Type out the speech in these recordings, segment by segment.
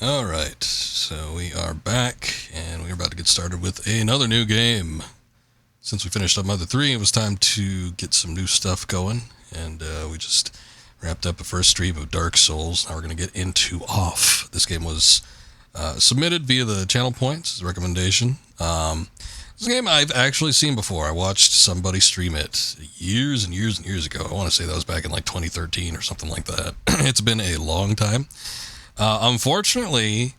Alright, so we are back, and we're about to get started with another new game. Since we finished up Mother 3, it was time to get some new stuff going, and we just wrapped up a first stream of Dark Souls. Now we're going to get into Off. This game was submitted via the channel points as a recommendation. This game I've actually seen before. I watched somebody stream it years and years and years ago. I want to say that was back in like 2013 or something like that. It's been a long time. Unfortunately,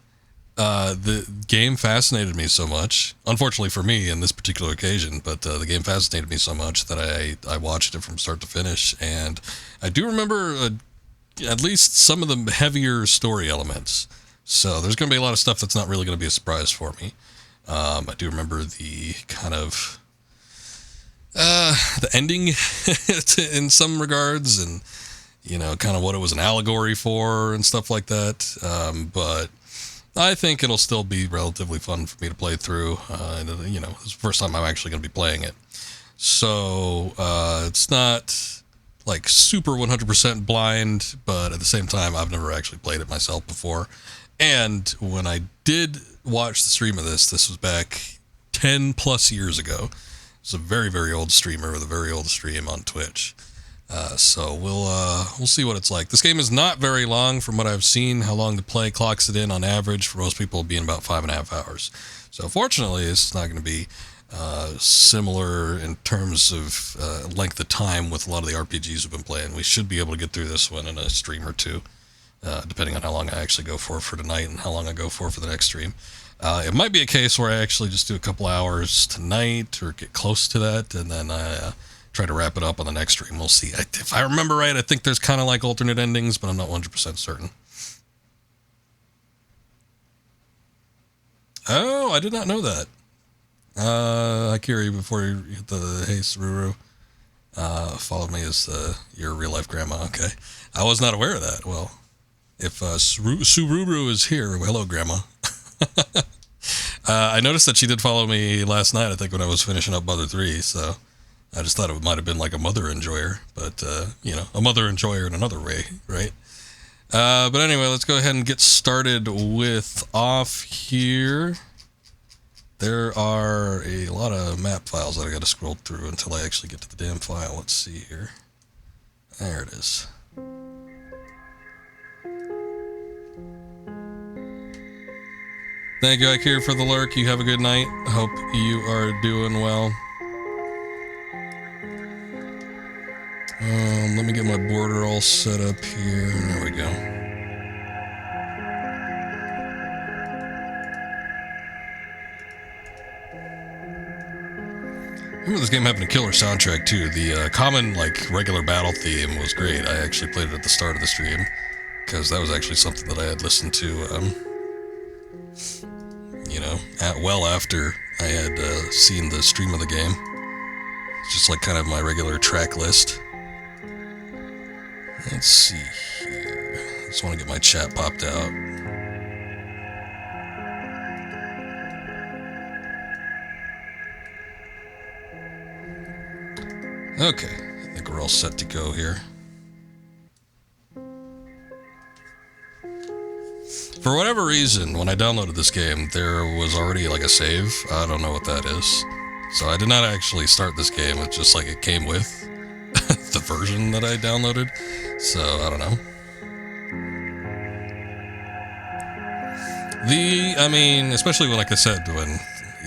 the game fascinated me so much. Unfortunately for me in this particular occasion, but the game fascinated me so much that I watched it from start to finish, and I do remember at least some of the heavier story elements. So there's going to be a lot of stuff that's not really going to be a surprise for me. I do remember the kind of the ending in some regards, and kind of what it was an allegory for and stuff like that. But I think it'll still be relatively fun for me to play through. And it's the first time I'm actually going to be playing it. So it's not like super 100% blind, but at the same time, I've never actually played it myself before. And when I did watch the stream of this was back 10 plus years ago. It's a very, very old streamer with a very old stream on Twitch. So we'll see what it's like. This game is not very long from what I've seen. How long to play clocks it in on average for most people being about 5.5 hours. So fortunately, it's not going to be similar in terms of length of time with a lot of the RPGs we've been playing. We should be able to get through this one in a stream or two, depending on how long I actually go for tonight and how long I go for the next stream. It might be a case where I actually just do a couple hours tonight or get close to that, and then I try to wrap it up on the next stream. We'll see. If I remember right, I think there's kind of like alternate endings, but I'm not 100% certain. Oh, I did not know that. Akiri, before you hit the hey Sururu, followed me as your real life grandma. Okay, I was not aware of that. Well, if Sururu is here, hello grandma. I noticed that she did follow me last night, I think, when I was finishing up Mother 3, so I just thought it might have been like a mother enjoyer, but, a mother enjoyer in another way, right? But anyway, let's go ahead and get started with Off here. There are a lot of map files that I got to scroll through until I actually get to the damn file. Let's see here. There it is. Thank you, Ikir, for the lurk. You have a good night. Hope you are doing well. Let me get my border all set up here. There we go. I remember this game having a killer soundtrack too. The common, regular battle theme was great. I actually played it at the start of the stream because that was actually something that I had listened to, well after I had seen the stream of the game. It's just like kind of my regular track list. Let's see here. I just want to get my chat popped out. Okay, I think we're all set to go here. For whatever reason, when I downloaded this game, there was already like a save. I don't know what that is. So I did not actually start this game. It's just like it came with the version that I downloaded. So I don't know. Especially when, like I said, when,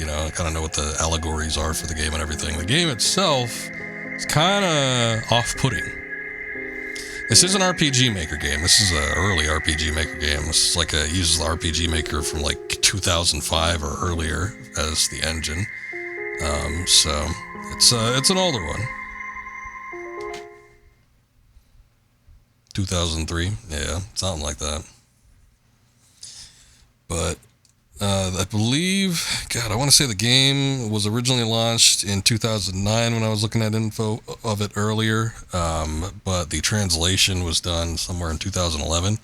I kind of know what the allegories are for the game and everything. The game itself is kind of off-putting. This is an RPG Maker game. This is an early RPG Maker game. This is like it uses the RPG Maker from like 2005 or earlier as the engine. So it's an older one. 2003, yeah, something like that. But I believe, I want to say the game was originally launched in 2009 when I was looking at info of it earlier, but the translation was done somewhere in 2011.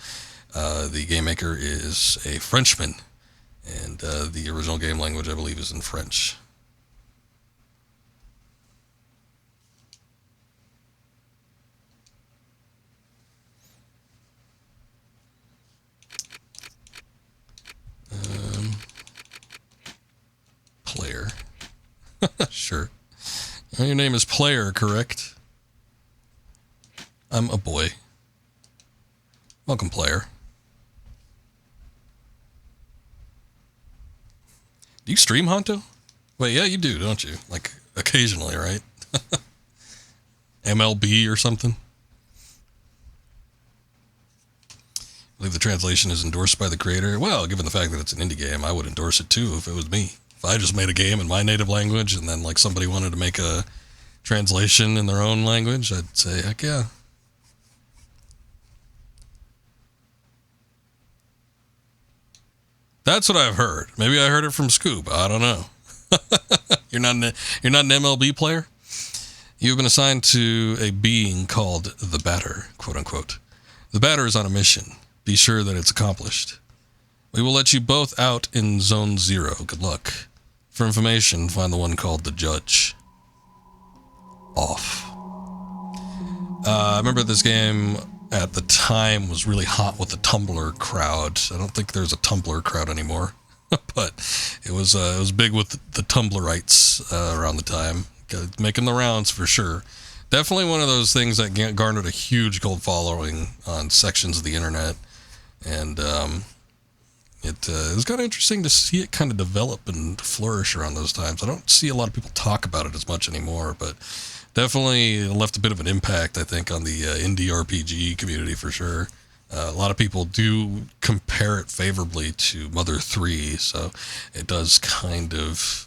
The game maker is a Frenchman, and the original game language, I believe, is in French. Sure. Your name is Player, correct? I'm a boy. Welcome, Player. Do you stream, Honto? Wait, yeah, you do, don't you? Like, occasionally, right? MLB or something? I believe the translation is endorsed by the creator. Well, given the fact that it's an indie game, I would endorse it too if it was me. If I just made a game in my native language and then like somebody wanted to make a translation in their own language, I'd say, heck yeah. That's what I've heard. Maybe I heard it from Scoop. I don't know. You're not an MLB player? You've been assigned to a being called the Batter, quote unquote. The Batter is on a mission. Be sure that it's accomplished. We will let you both out in Zone 0. Good luck. For information, find the one called the Judge. Off. I remember this game at the time was really hot with the Tumblr crowd. I don't think there's a Tumblr crowd anymore, but it was big with the Tumblrites around the time, making the rounds for sure. Definitely one of those things that garnered a huge cult following on sections of the internet, and it was kind of interesting to see it kind of develop and flourish around those times. I don't see a lot of people talk about it as much anymore, but definitely left a bit of an impact, I think, on the indie RPG community for sure. A lot of people do compare it favorably to Mother 3, so it does kind of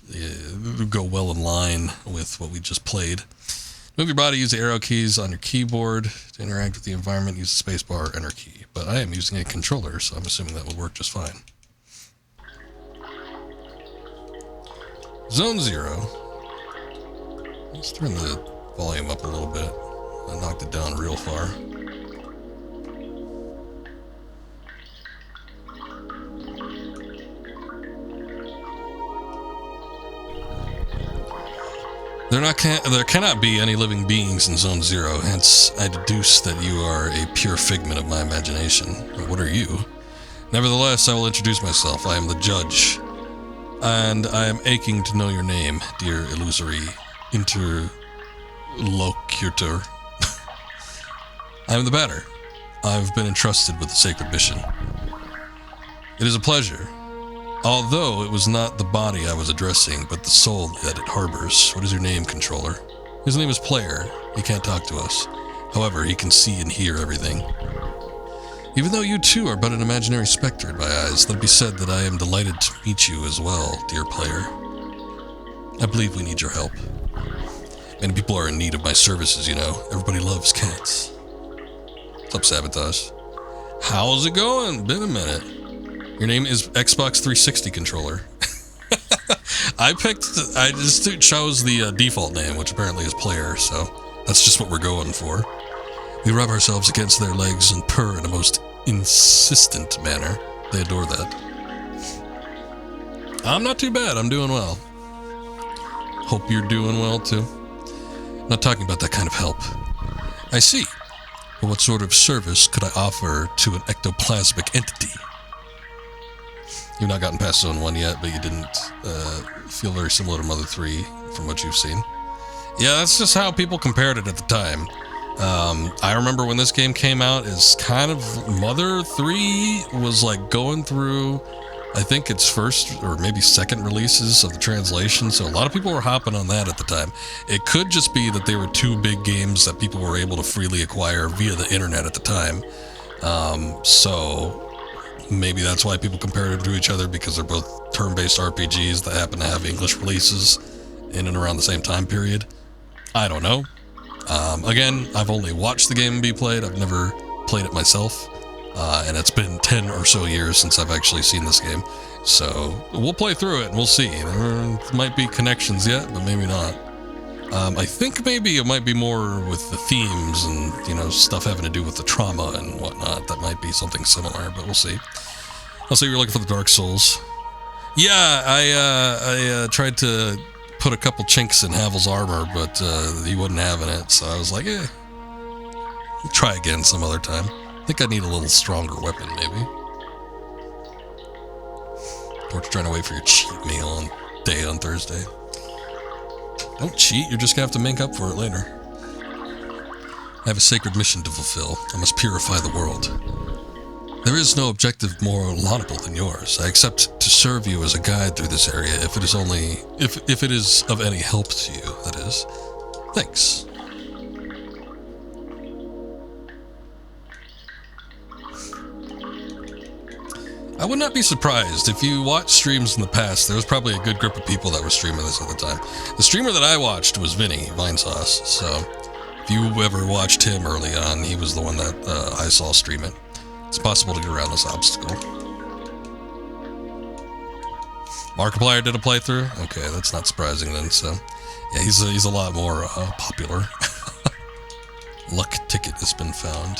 go well in line with what we just played. Move your body, use the arrow keys on your keyboard. To interact with the environment, use the space bar or enter key. But I am using a controller, so I'm assuming that will work just fine. Zone 0. Let's turn the volume up a little bit. I knocked it down real far. There cannot be any living beings in Zone 0, hence I deduce that you are a pure figment of my imagination. What are you? Nevertheless, I will introduce myself. I am the Judge, and I am aching to know your name, dear illusory interlocutor. I am the Batter. I've been entrusted with a sacred mission. It is a pleasure. Although it was not the body I was addressing, but the soul that it harbors. What is your name, controller? His name is Player. He can't talk to us. However, he can see and hear everything. Even though you too are but an imaginary specter in my eyes, let it be said that I am delighted to meet you as well, dear Player. I believe we need your help. Many people are in need of my services, you know. Everybody loves cats. What's up, Sabotage? How's it going? Been a minute. Your name is Xbox 360 controller. I just chose the default name, which apparently is Player, so that's just what we're going for. We rub ourselves against their legs and purr in a most insistent manner. They adore that. I'm not too bad. I'm doing well. Hope you're doing well, too. I'm not talking about that kind of help. I see. But what sort of service could I offer to an ectoplasmic entity? You've not gotten past Zone 1 yet, but you didn't feel very similar to Mother 3 from what you've seen. Yeah, that's just how people compared it at the time. I remember when this game came out, is kind of Mother 3 was like going through, I think its first or maybe second releases of the translation, so a lot of people were hopping on that at the time. It could just be that they were two big games that people were able to freely acquire via the internet at the time. So maybe that's why people compared them to each other, because they're both turn-based RPGs that happen to have English releases in and around the same time period. I don't know. Again, I've only watched the game be played. I've never played it myself. And it's been 10 or so years since I've actually seen this game. So we'll play through it and we'll see. There might be connections yet, but maybe not. I think maybe it might be more with the themes and, you know, stuff having to do with the trauma and whatnot. That might be something similar, but we'll see. Also, you're looking for the Dark Souls. Yeah, I tried to put a couple chinks in Havel's armor, but he wasn't having it, so I was like, we'll try again some other time. I think I need a little stronger weapon, maybe. Or trying to wait for your cheat meal on Thursday. Don't cheat, you're just gonna have to make up for it later. I have a sacred mission to fulfill. I must purify the world. There is no objective more laudable than yours. I accept to serve you as a guide through this area if it is of any help to you, that is. Thanks. I would not be surprised if you watched streams in the past. There was probably a good group of people that were streaming this at the time. The streamer that I watched was Vinny, Vinesauce, so if you ever watched him early on, he was the one that I saw stream it. It's possible to get around this obstacle. Markiplier did a playthrough? Okay, that's not surprising then, so... Yeah, he's a lot more popular. Luck ticket has been found.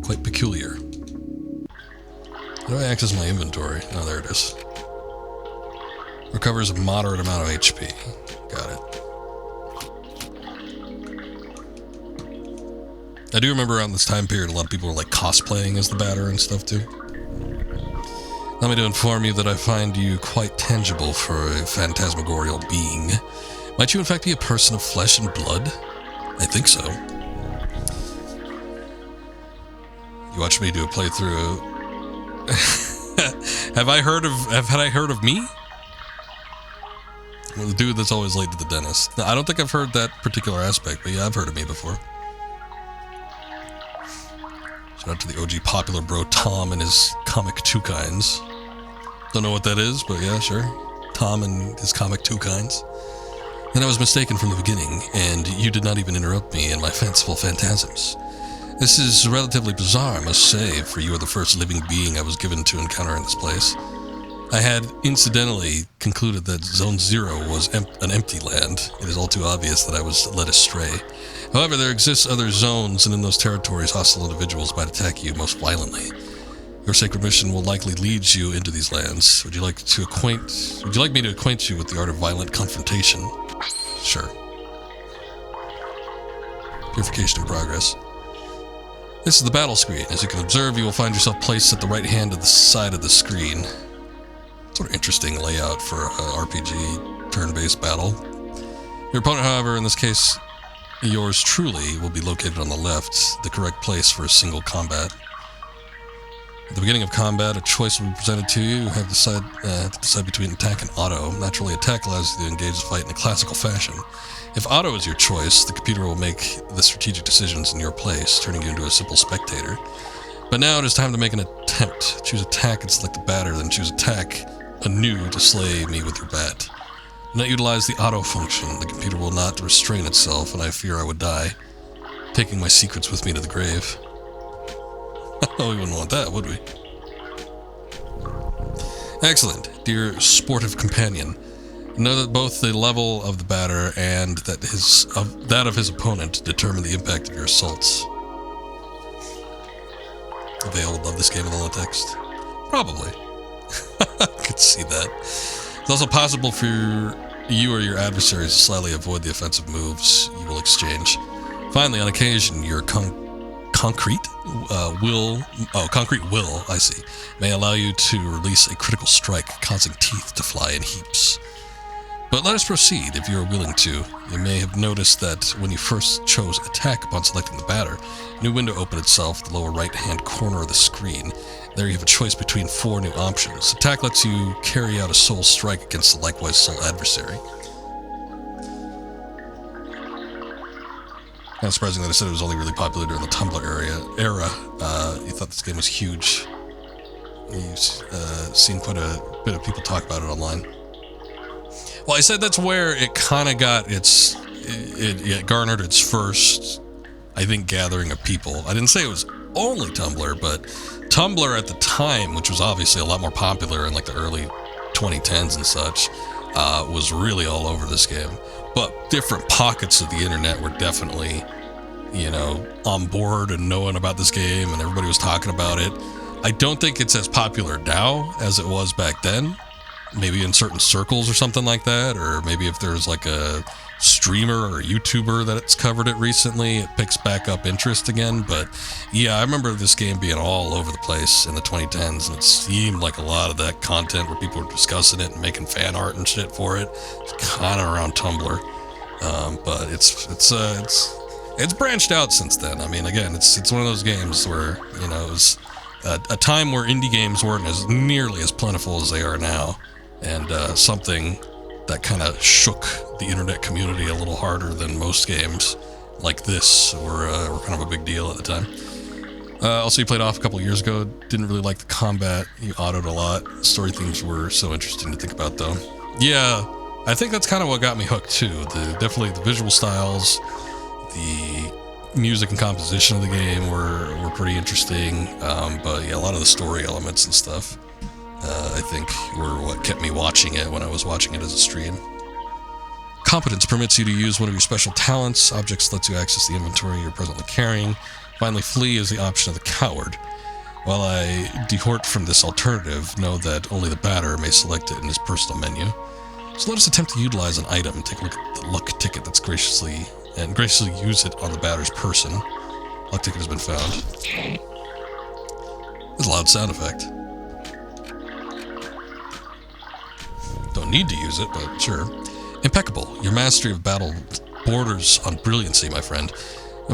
Quite peculiar. How do I access my inventory? Oh, there it is. Recovers a moderate amount of HP. Got it. I do remember around this time period, a lot of people were like cosplaying as the batter and stuff too. Allow me to inform you that I find you quite tangible for a phantasmagorial being. Might you in fact be a person of flesh and blood? I think so. You watched me do a playthrough. Had I heard of me? Well, the dude that's always late to the dentist. No, I don't think I've heard that particular aspect, but yeah, I've heard of me before. Shout out to the OG popular bro Tom and his comic two kinds. Don't know what that is, but yeah, sure. Tom and his comic two kinds. Then I was mistaken from the beginning, and you did not even interrupt me in my fanciful phantasms. This is relatively bizarre, I must say, for you are the first living being I was given to encounter in this place. I had incidentally concluded that Zone 0 was an empty land. It is all too obvious that I was led astray. However, there exists other zones, and in those territories, hostile individuals might attack you most violently. Your sacred mission will likely lead you into these lands. Would you like me to acquaint you with the art of violent confrontation? Sure. Purification in progress. This is the battle screen. As you can observe, you will find yourself placed at the right hand of the side of the screen. Sort of interesting layout for a RPG turn-based battle. Your opponent, however, in this case, yours truly, will be located on the left, the correct place for a single combat. At the beginning of combat, a choice will be presented to you. You have to decide between attack and auto. Naturally, attack allows you to engage the fight in a classical fashion. If auto is your choice, the computer will make the strategic decisions in your place, turning you into a simple spectator. But now it is time to make an attempt. Choose attack and select the batter, then choose attack anew to slay me with your bat. Do not utilize the auto function. The computer will not restrain itself, and I fear I would die, taking my secrets with me to the grave. We wouldn't want that, would we? Excellent, dear sportive companion. Know that both the level of the batter and that of his opponent determine the impact of your assaults. They all love this game with all the text. Probably. I could see that. It's also possible for you or your adversaries to slightly avoid the offensive moves you will exchange. Finally, on occasion, your concrete will, I see, may allow you to release a critical strike, causing teeth to fly in heaps. But let us proceed, if you are willing to. You may have noticed that when you first chose attack upon selecting the batter, a new window opened itself in the lower right-hand corner of the screen. There you have a choice between 4 new options. Attack lets you carry out a soul strike against the likewise soul adversary. Not surprising that I said it was only really popular during the Tumblr era. You thought this game was huge. You've seen quite a bit of people talk about it online. Well, I said that's where it kind of got it garnered its first, I think, gathering of people. I didn't say it was only Tumblr, but Tumblr at the time, which was obviously a lot more popular in like the early 2010s and such, was really all over this game. But different pockets of the internet were definitely, on board and knowing about this game, and everybody was talking about it. I don't think it's as popular now as it was back then. Maybe in certain circles or something like that, or maybe if there's like a streamer or YouTuber that's covered it recently, it picks back up interest again. But yeah, I remember this game being all over the place in the 2010s, and it seemed like a lot of that content where people were discussing it and making fan art and shit for it, kind of around Tumblr. But it's branched out since then. I mean, again, it's one of those games where, you know, it was a time where indie games weren't as nearly as plentiful as they are now, and something that kind of shook the internet community a little harder than most games like this were kind of a big deal at the time. Also, you played off a couple of years ago. Didn't really like the combat. You autoed a lot. Story themes were so interesting to think about, though. Yeah, I think that's kind of what got me hooked too. Definitely the visual styles, the music and composition of the game were pretty interesting. But yeah, a lot of the story elements and stuff, I think, were what kept me watching it when I was watching it as a stream. Competence permits you to use one of your special talents. Objects lets you access the inventory you're presently carrying. Finally, flee is the option of the coward. While I dehort from this alternative, know that only the batter may select it in his personal menu. So let us attempt to utilize an item. Take a look at the luck ticket that's graciously use it on the batter's person. Luck ticket has been found. There's a loud sound effect. Don't need to use it, but sure. Impeccable. Your mastery of battle borders on brilliancy, my friend.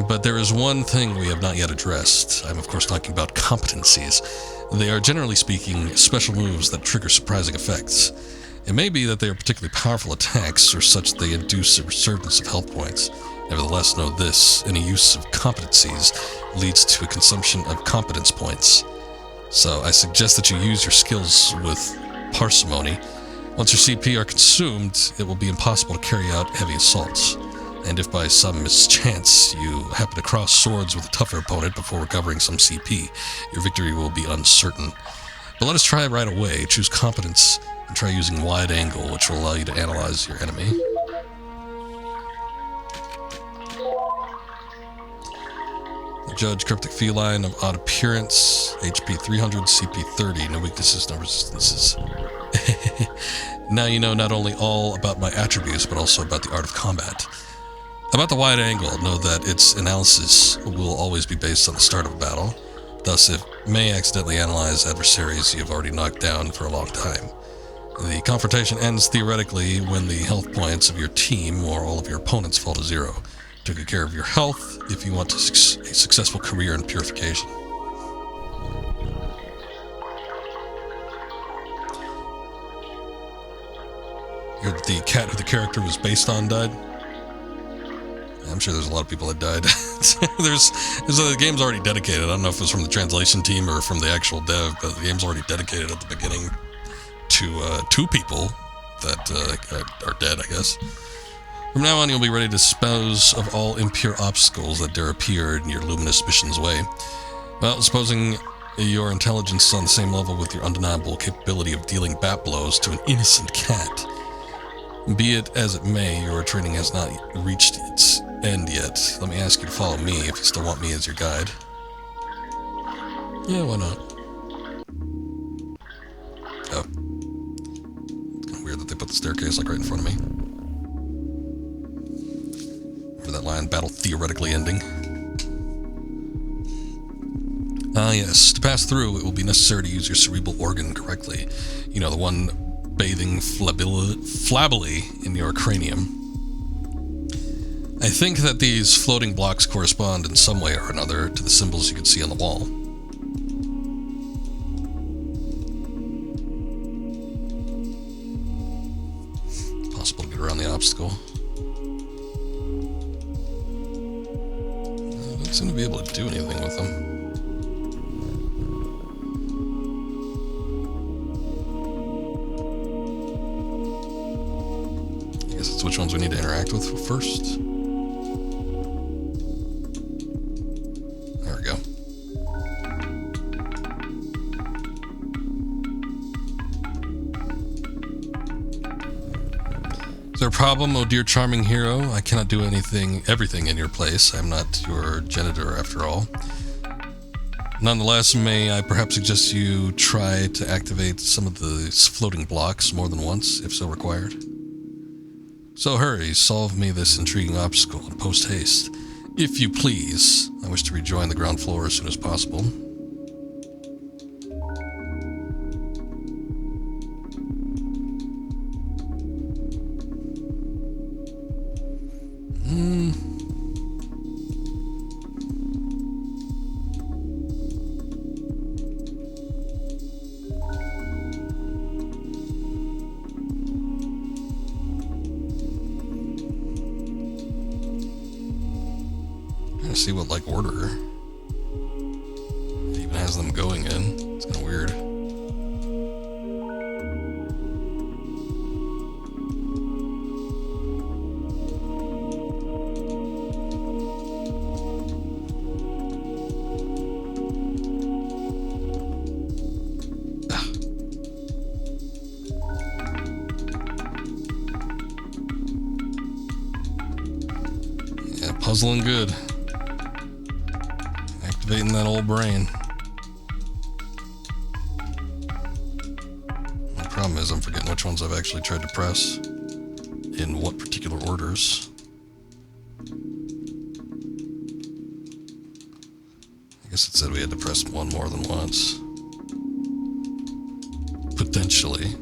But there is one thing we have not yet addressed. I'm of course talking about competencies. They are, generally speaking, special moves that trigger surprising effects. It may be that they are particularly powerful attacks, or such that they induce a resurgence of health points. Nevertheless, know this: any use of competencies leads to a consumption of competence points. So I suggest that you use your skills with parsimony. Once your CP are consumed, it will be impossible to carry out heavy assaults. And if by some mischance you happen to cross swords with a tougher opponent before recovering some CP, your victory will be uncertain. But let us try right away. Choose competence and try using wide angle, which will allow you to analyze your enemy. Judge, cryptic feline of odd appearance, HP 300, CP 30, no weaknesses, no resistances. Now you know not only all about my attributes, but also about the art of combat. About the wide angle, know that its analysis will always be based on the start of a battle. Thus, it may accidentally analyze adversaries you have already knocked down for a long time. The confrontation ends theoretically when the health points of your team or all of your opponents fall to zero. Take good care of your health if you want a successful career in purification. The cat who the character was based on died. I'm sure there's a lot of people that died. The game's already dedicated. I don't know if it was from the translation team or from the actual dev, but the game's already dedicated at the beginning to two people that are dead, I guess. From now on, you'll be ready to dispose of all impure obstacles that dare appear in your luminous mission's way. Well, supposing your intelligence is on the same level with your undeniable capability of dealing bat blows to an innocent cat. Be it as it may, your training has not reached its end yet. Let me ask you to follow me if you still want me as your guide. Yeah, why not? Oh. It's kind of weird that they put the staircase like right in front of me. Remember that line, battle theoretically ending? Ah, yes. To pass through, it will be necessary to use your cerebral organ correctly. You know, the one bathing flabbily in your cranium. I think that these floating blocks correspond in some way or another to the symbols you can see on the wall. It's possible to get around the obstacle. I don't seem to be able to do anything with them. Which ones we need to interact with first. There we go. Is there a problem, oh dear charming hero? I cannot do everything in your place. I am not your janitor after all. Nonetheless, may I perhaps suggest you try to activate some of the floating blocks more than once, if so required? So hurry, solve me this intriguing obstacle and post haste. If you please. I wish to rejoin the ground floor as soon as possible. See what like order it even has them going in. It's kind of weird. Yeah, puzzling good. Activating that old brain. The problem is I'm forgetting which ones I've actually tried to press in what particular orders. I guess it said we had to press one more than once. Potentially.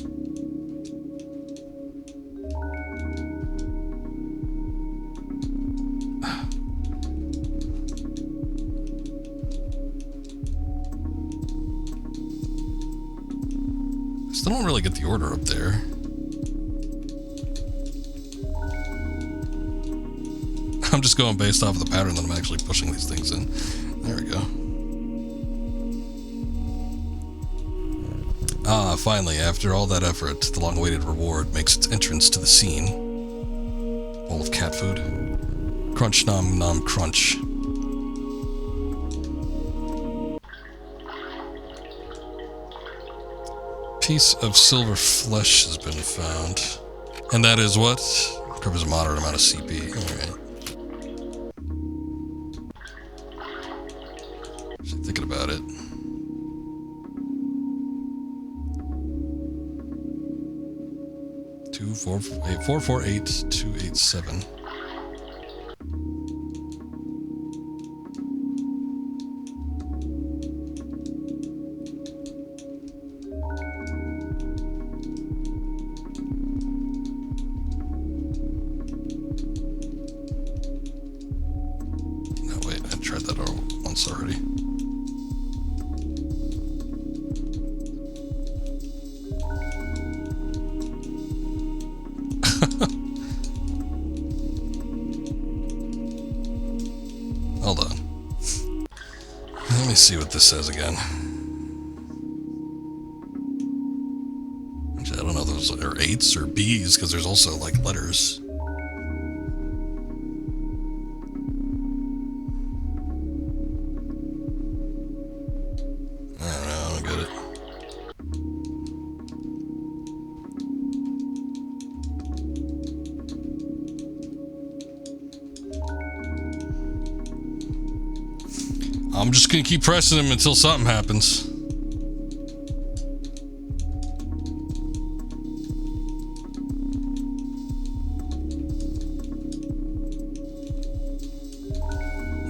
Still don't really get the order up there. I'm just going based off of the pattern that I'm actually pushing these things in. There we go. Ah, finally, after all that effort, the long-awaited reward makes its entrance to the scene. Bowl of cat food. Crunch nom nom crunch. Piece of silver flesh has been found. And that is what? Covers a moderate amount of CP. Alright. Just thinking about it. Two, 448, 287. Already. Hold on. Let me see what this says again. Actually, I don't know if those are 8s or B's because there's also like letters. I'm just gonna keep pressing him until something happens.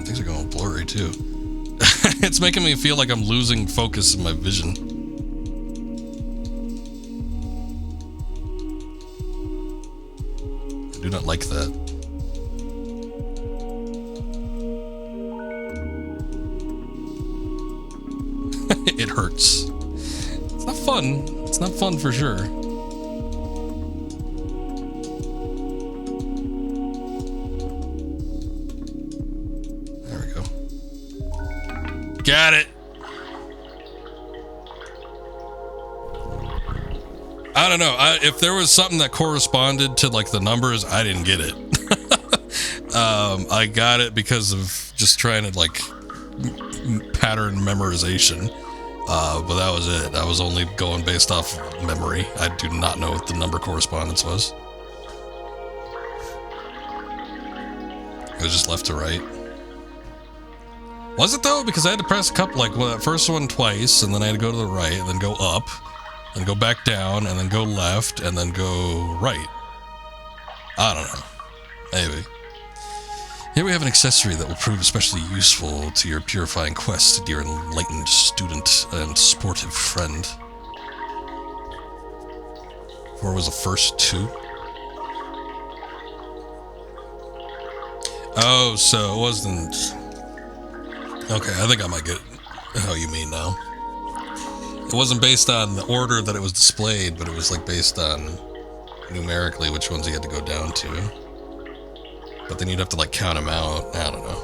Things are going blurry too. It's making me feel like I'm losing focus in my vision. I do not like that. It hurts. It's not fun. It's not fun for sure. There we go. Got it. I don't know. If there was something that corresponded to like the numbers, I didn't get it. I got it because of just trying to like pattern memorization. But that was it. I was only going based off memory. I do not know what the number correspondence was. It was just left to right. Was it though? Because I had to press a couple, like that first one twice, and then I had to go to the right, and then go up, and go back down, and then go left, and then go right. I don't know. Maybe. Here we have an accessory that will prove especially useful to your purifying quest, dear enlightened student and sportive friend. 4 was the first 2? Oh, so it wasn't... Okay, I think I might get how you mean now. It wasn't based on the order that it was displayed, but it was like based on numerically which ones you had to go down to. But then you'd have to like count them out. I don't know.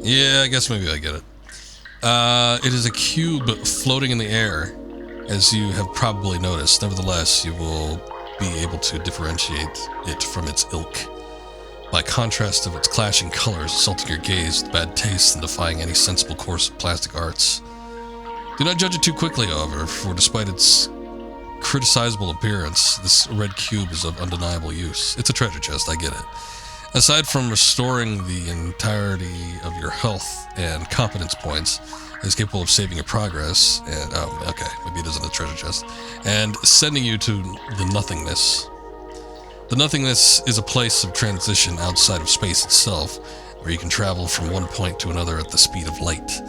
Yeah, I guess maybe I get it. It is a cube floating in the air, as you have probably noticed. Nevertheless, you will be able to differentiate it from its ilk. By contrast of its clashing colors, assaulting your gaze with bad taste and defying any sensible course of plastic arts. Do not judge it too quickly, however, for despite its criticizable appearance, this red cube is of undeniable use. It's a treasure chest, I get it. Aside from restoring the entirety of your health and competence points, it is capable of saving your progress, and, oh, okay, maybe it isn't a treasure chest, and sending you to the nothingness. The nothingness is a place of transition outside of space itself, where you can travel from one point to another at the speed of light.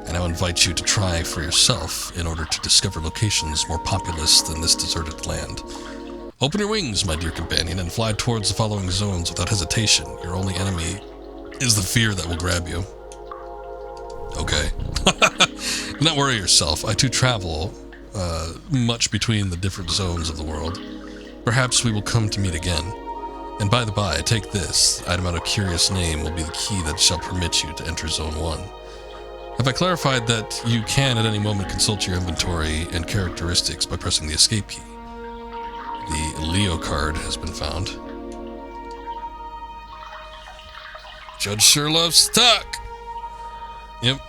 And I invite you to try for yourself in order to discover locations more populous than this deserted land. Open your wings, my dear companion, and fly towards the following zones without hesitation. Your only enemy is the fear that will grab you. Okay. Do not worry yourself. I too travel much between the different zones of the world. Perhaps we will come to meet again. And by the by, take this. Item out of curious name will be the key that shall permit you to enter Zone 1. Have I clarified that you can at any moment consult your inventory and characteristics by pressing the escape key? The Leo card has been found. Judge sure loves to talk. Yep,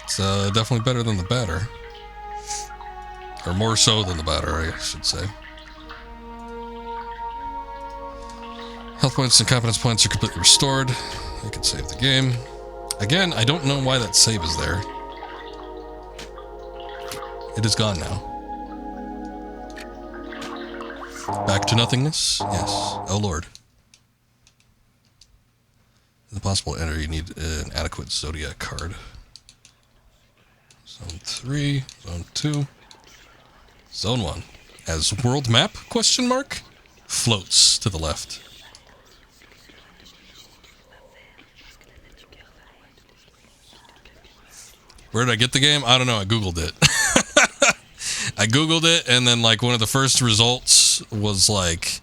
it's definitely better than the batter. Or more so than the batter, I should say. Health points and competence points are completely restored. You can save the game. Again, I don't know why that save is there. It is gone now. Back to nothingness? Yes. Oh lord. In the possible enter, you need an adequate zodiac card. Zone 3, Zone 2, Zone 1. As world map, question mark, floats to the left. Where did I get the game? I don't know. I Googled it. I Googled it, and then, like, one of the first results was, like,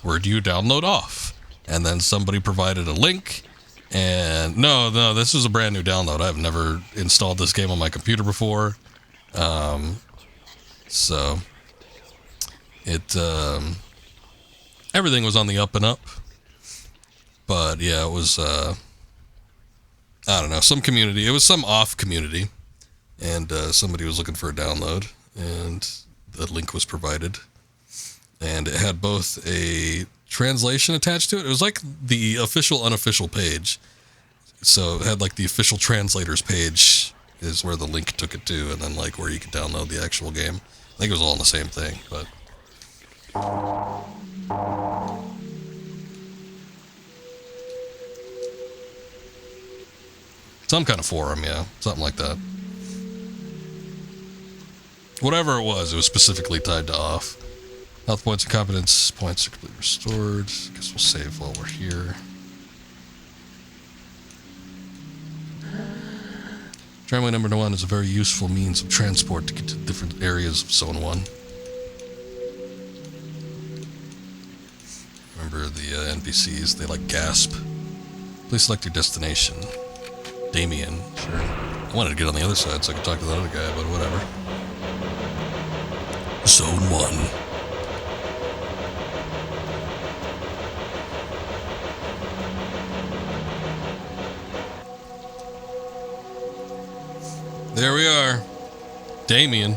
where do you download off? And then somebody provided a link, and no, this was a brand new download. I've never installed this game on my computer before. So, it, everything was on the up and up. But, yeah, it was, I don't know, some community. It was some off community. And somebody was looking for a download, and the link was provided. And it had both a translation attached to it. It was like the official, unofficial page. So it had like the official translators page is where the link took it to, and then like where you could download the actual game. I think it was all in the same thing, but... Some kind of forum, yeah. Something like that. Whatever it was specifically tied to off. Health points and competence points are completely restored. Guess we'll save while we're here. Tramway number 1 is a very useful means of transport to get to different areas of Zone 1. Remember the NPCs, they like gasp. Please select your destination. Damien, sure. I wanted to get on the other side so I could talk to that other guy, but whatever. Zone 1. There we are. Damien.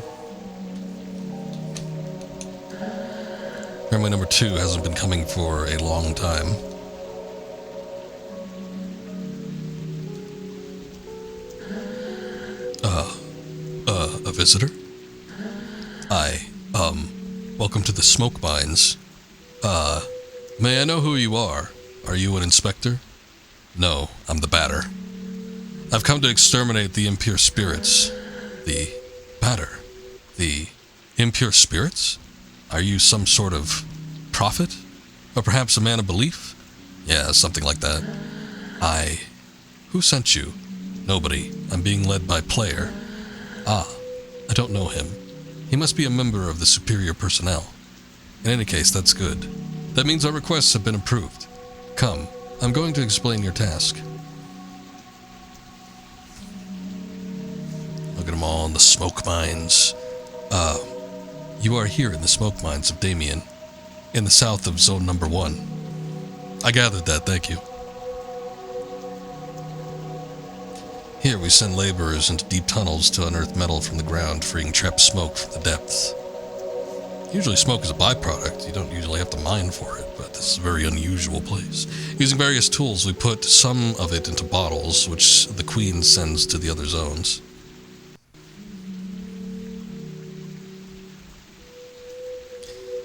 Family number 2 hasn't been coming for a long time. A visitor? Welcome to the smoke mines. May I know who you are? Are you an inspector? No, I'm the batter. I've come to exterminate the impure spirits. The batter? The impure spirits? Are you some sort of prophet? Or perhaps a man of belief? Yeah, something like that. Who sent you? Nobody. I'm being led by Player. Ah, I don't know him. He must be a member of the superior personnel. In any case, that's good. That means our requests have been approved. Come, I'm going to explain your task. Look at them all in the smoke mines. You are here in the smoke mines of Damien, in the south of Zone Number 1. I gathered that, thank you. Here we send laborers into deep tunnels to unearth metal from the ground, freeing trapped smoke from the depths. Usually smoke is a byproduct. You don't usually have to mine for it, but this is a very unusual place. Using various tools, we put some of it into bottles, which the Queen sends to the other zones.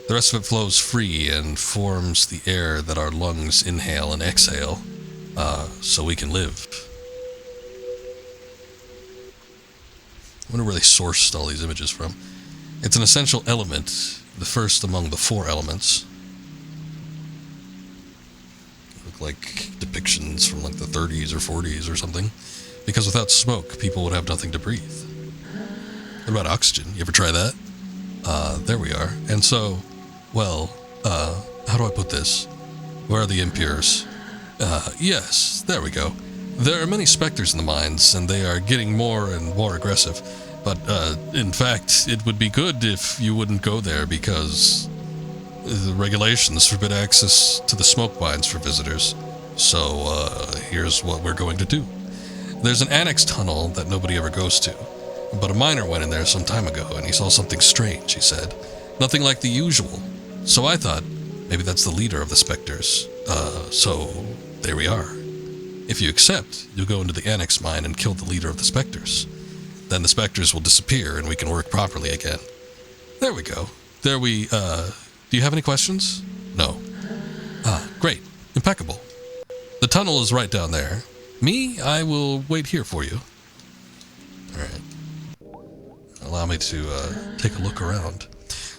The rest of it flows free and forms the air that our lungs inhale and exhale, so we can live. I wonder where they sourced all these images from. It's an essential element, the first among the 4 elements. Look like depictions from like the 30s or 40s or something. Because without smoke, people would have nothing to breathe. What about oxygen? You ever try that? There we are. And so, well, how do I put this? Where are the impures? Yes, there we go. There are many specters in the mines, and they are getting more and more aggressive. But, in fact, it would be good if you wouldn't go there because the regulations forbid access to the smoke mines for visitors. So, here's what we're going to do. There's an annex tunnel that nobody ever goes to, but a miner went in there some time ago, and he saw something strange, he said. Nothing like the usual. So I thought, maybe that's the leader of the specters. So, there we are. If you accept, you'll go into the annex mine and kill the leader of the specters. Then the specters will disappear and we can work properly again. There we go. Do you have any questions? No. Ah, great. Impeccable. The tunnel is right down there. Me, I will wait here for you. Alright. Allow me to take a look around.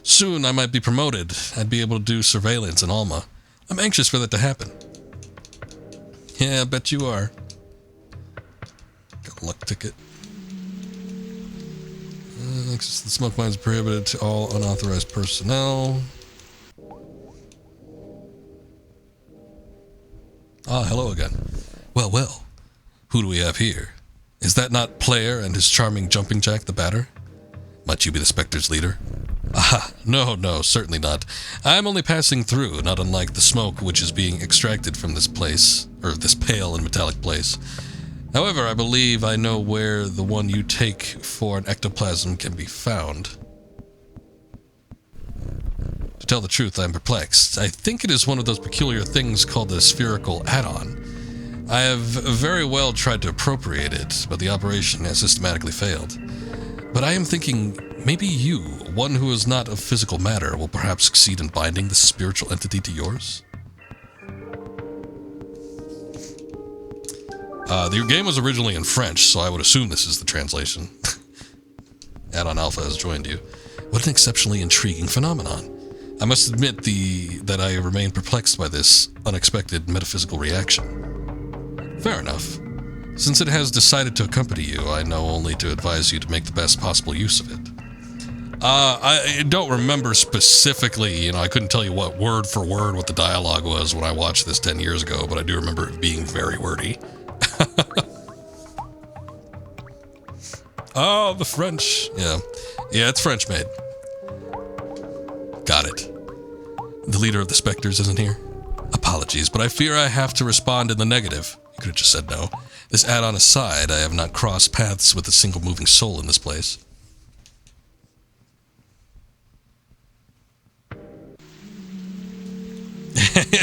Soon I might be promoted. I'd be able to do surveillance in Alma. I'm anxious for that to happen. Yeah, I bet you are. Got a luck ticket. Access to the smoke mines prohibited to all unauthorized personnel. Ah, hello again. Well, well. Who do we have here? Is that not Player and his charming jumping jack, the batter? Might you be the Spectre's leader? Ah, no, certainly not. I am only passing through, not unlike the smoke which is being extracted from this place, or this pale and metallic place. However, I believe I know where the one you take for an ectoplasm can be found. To tell the truth, I am perplexed. I think it is one of those peculiar things called a spherical add-on. I have very well tried to appropriate it, but the operation has systematically failed. But I am thinking, maybe you, one who is not of physical matter, will perhaps succeed in binding this spiritual entity to yours? The game was originally in French, so I would assume this is the translation. Add-on Alpha has joined you. What an exceptionally intriguing phenomenon. I must admit that I remain perplexed by this unexpected metaphysical reaction. Fair enough. Since it has decided to accompany you, I know only to advise you to make the best possible use of it. I don't remember specifically, I couldn't tell you what word for word what the dialogue was when I watched this 10 years ago, but I do remember it being very wordy. Oh, the French. Yeah, it's French made. Got it. The leader of the Specters isn't here? Apologies, but I fear I have to respond in the negative. You could have just said no. This add-on aside, I have not crossed paths with a single moving soul in this place.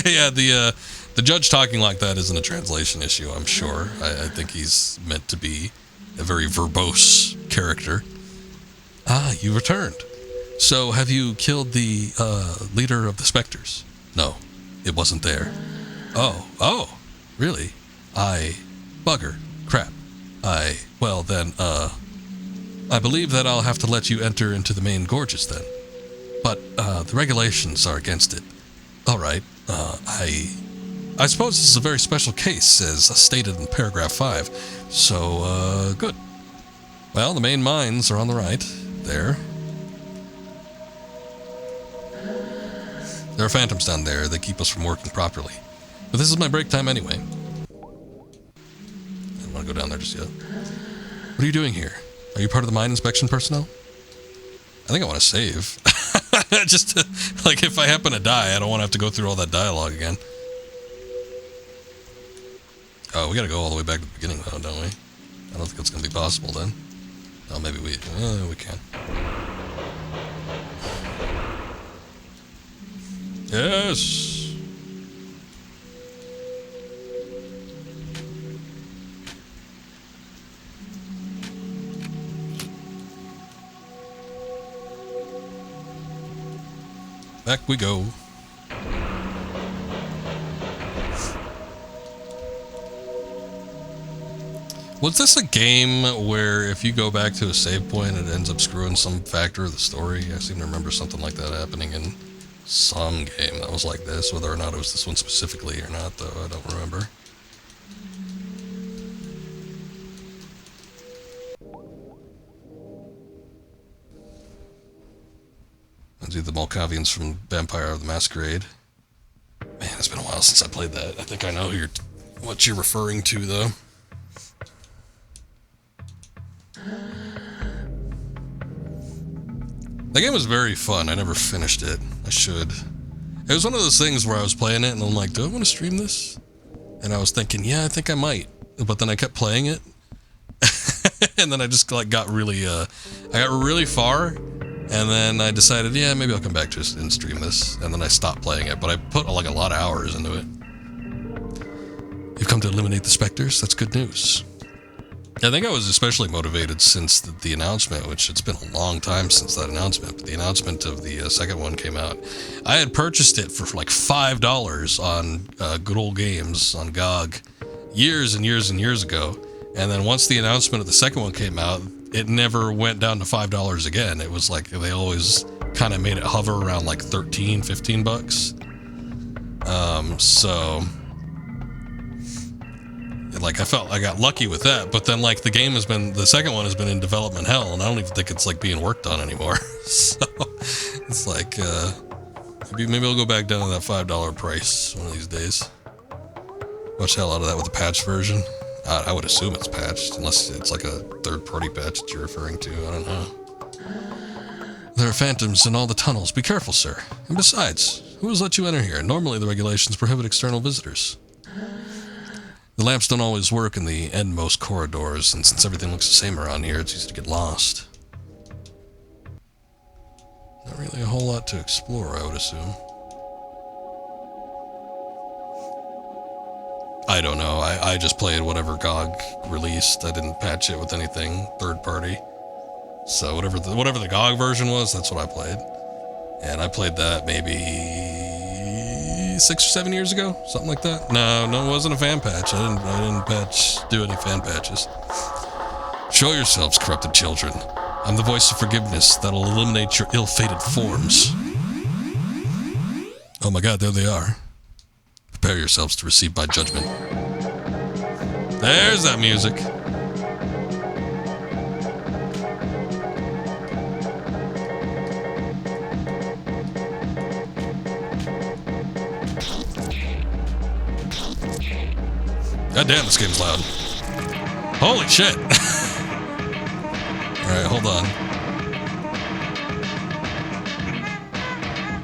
Yeah, the judge talking like that isn't a translation issue, I'm sure. I think he's meant to be a very verbose character. Ah, you returned. So, have you killed the leader of the Specters? No, it wasn't there. Oh, really? Bugger. Crap. Well then, I believe that I'll have to let you enter into the main gorges then. But, the regulations are against it. Alright, I suppose this is a very special case, as stated in paragraph 5. So, good. Well, the main mines are on the right. There. There are phantoms down there that keep us from working properly. But this is my break time anyway. I don't want to go down there just yet. What are you doing here? Are you part of the mine inspection personnel? I think I want to save. Just to, like, if I happen to die, I don't want to have to go through all that dialogue again. Oh, we gotta go all the way back to the beginning though, don't we? I don't think it's gonna be possible then. Oh, maybe we can. Yes! Back we go. Was this a game where if you go back to a save point, it ends up screwing some factor of the story? I seem to remember something like that happening in some game that was like this. Whether or not it was this one specifically or not, though, I don't remember. Let's do the Malkavians from Vampire of the Masquerade. Man, it's been a while since I played that. I think I know what you're referring to, though. That game was very fun. I never finished it. I should. It was one of those things where I was playing it and I'm like, do I want to stream this? And I was thinking, yeah, I think I might. But then I kept playing it. And then I just like got really far. And then I decided, yeah, maybe I'll come back to it and stream this. And then I stopped playing it. But I put like a lot of hours into it. You've come to eliminate the specters? That's good news. I think I was especially motivated since the announcement, which it's been a long time since that announcement, but the announcement of the second one came out. I had purchased it for like $5 on Good Old Games on GOG years and years and years ago, and then once the announcement of the second one came out, it never went down to $5 again. It was like they always kind of made it hover around like 13, 15 bucks. So... like, I felt I got lucky with that, but then, like, the second one has been in development hell, and I don't even think it's, like, being worked on anymore. So, it's like, maybe I'll go back down to that $5 price one of these days. Watch the hell out of that with the patch version. I would assume it's patched, unless it's, like, a third-party patch that you're referring to. I don't know. There are phantoms in all the tunnels. Be careful, sir. And besides, who has let you enter here? Normally, the regulations prohibit external visitors. The lamps don't always work in the endmost corridors, and since everything looks the same around here, it's easy to get lost. Not really a whole lot to explore, I would assume. I don't know. I just played whatever GOG released. I didn't patch it with anything third party. So whatever the GOG version was, that's what I played. And I played that maybe 6 or 7 years ago, something like that. No, it wasn't a fan patch. I didn't do any fan patches. Show yourselves, corrupted children. I'm the voice of forgiveness that'll eliminate your ill-fated forms. Oh my God, there they are. Prepare yourselves to receive my judgment. There's that music. God damn, this game's loud. Holy shit. Alright, hold on.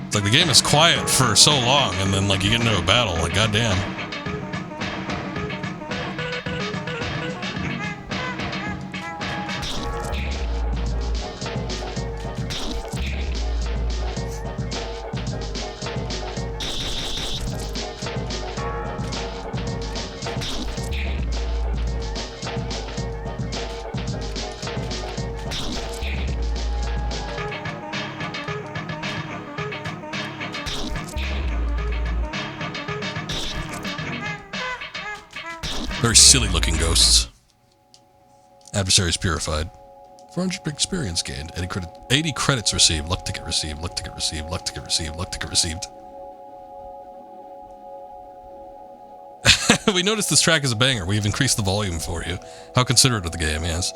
It's like the game is quiet for so long, and then like you get into a battle, like goddamn. Very silly looking ghosts. Adversaries purified. 400 experience gained. 80 credits received. Luck ticket received. Luck ticket received. Luck ticket received. Luck ticket received. We noticed this track is a banger. We've increased the volume for you. How considerate of the game, yes.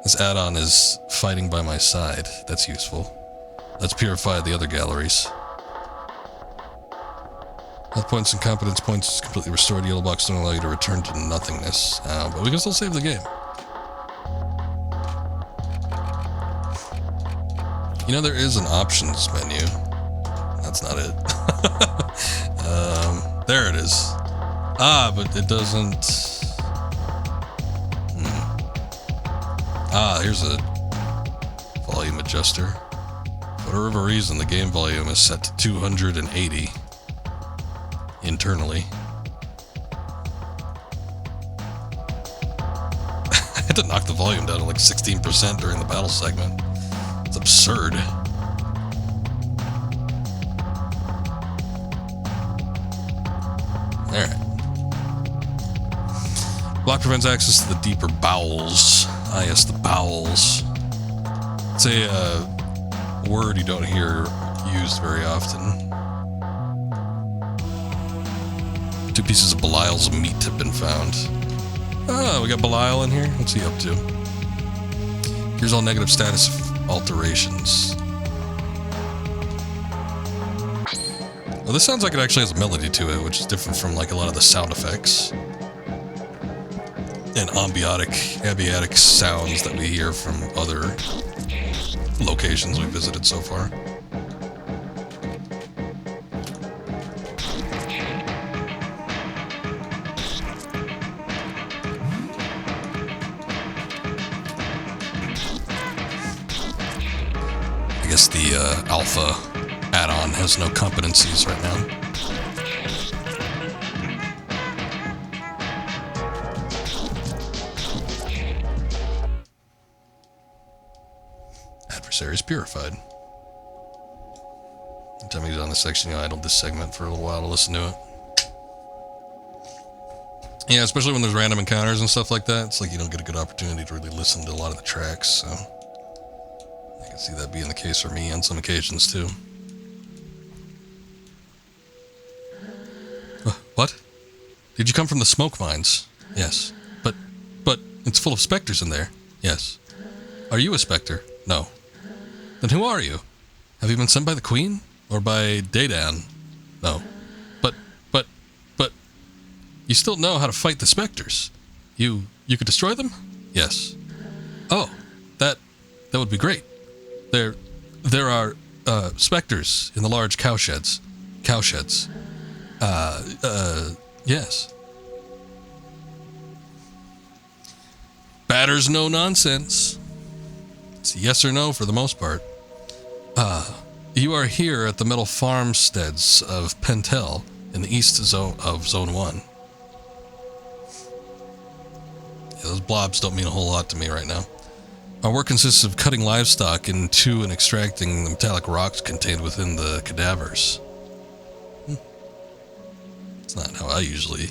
This add-on is fighting by my side. That's useful. Let's purify the other galleries. Health points and competence points completely restored. Yellow box don't allow you to return to nothingness. But we can still save the game. You know, there is an options menu. That's not it. There it is. Ah, but it doesn't... Ah, here's a volume adjuster. For whatever reason, the game volume is set to 280 internally. I had to knock the volume down to like 16% during the battle segment. It's absurd. Alright. Block prevents access to the deeper bowels. Ah, yes, the bowels. It's a word you don't hear used very often. 2 pieces of Belial's meat have been found. Ah, we got Belial in here. What's he up to? Here's all negative status alterations. Well, this sounds like it actually has a melody to it, which is different from like a lot of the sound effects and ambient sounds that we hear from other locations we visited so far. I guess the alpha add-on has no competencies right now. Adversaries purified. Every time he's on this section, you idle this segment for a little while to listen to it. Yeah, especially when there's random encounters and stuff like that. It's like you don't get a good opportunity to really listen to a lot of the tracks, so... I can see that being the case for me on some occasions, too. What? Did you come from the smoke mines? Yes. But it's full of specters in there. Yes. Are you a specter? No. Then who are you? Have you been sent by the Queen? Or by Daydan? No. But you still know how to fight the specters. You could destroy them? Yes. Oh, that would be great. There are specters in the large cowsheds. Cowsheds. Yes. Batter's no nonsense. It's yes or no for the most part. You are here at the metal farmsteads of Pentel in the east zone of Zone 1. Yeah, those blobs don't mean a whole lot to me right now. Our work consists of cutting livestock into and extracting the metallic rocks contained within the cadavers. It's not how I usually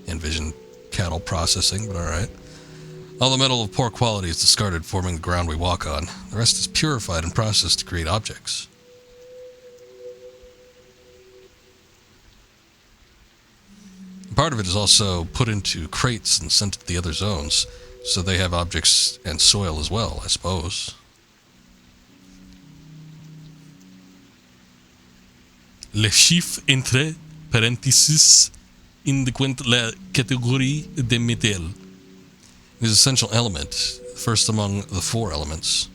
envision cattle processing, but alright. All the metal of poor quality is discarded, forming the ground we walk on. The rest is purified and processed to create objects. Part of it is also put into crates and sent to the other zones, so they have objects and soil as well, I suppose. Le chiffre entre parentheses indiquent la catégorie de métal. It is an essential element, first among the 4 elements.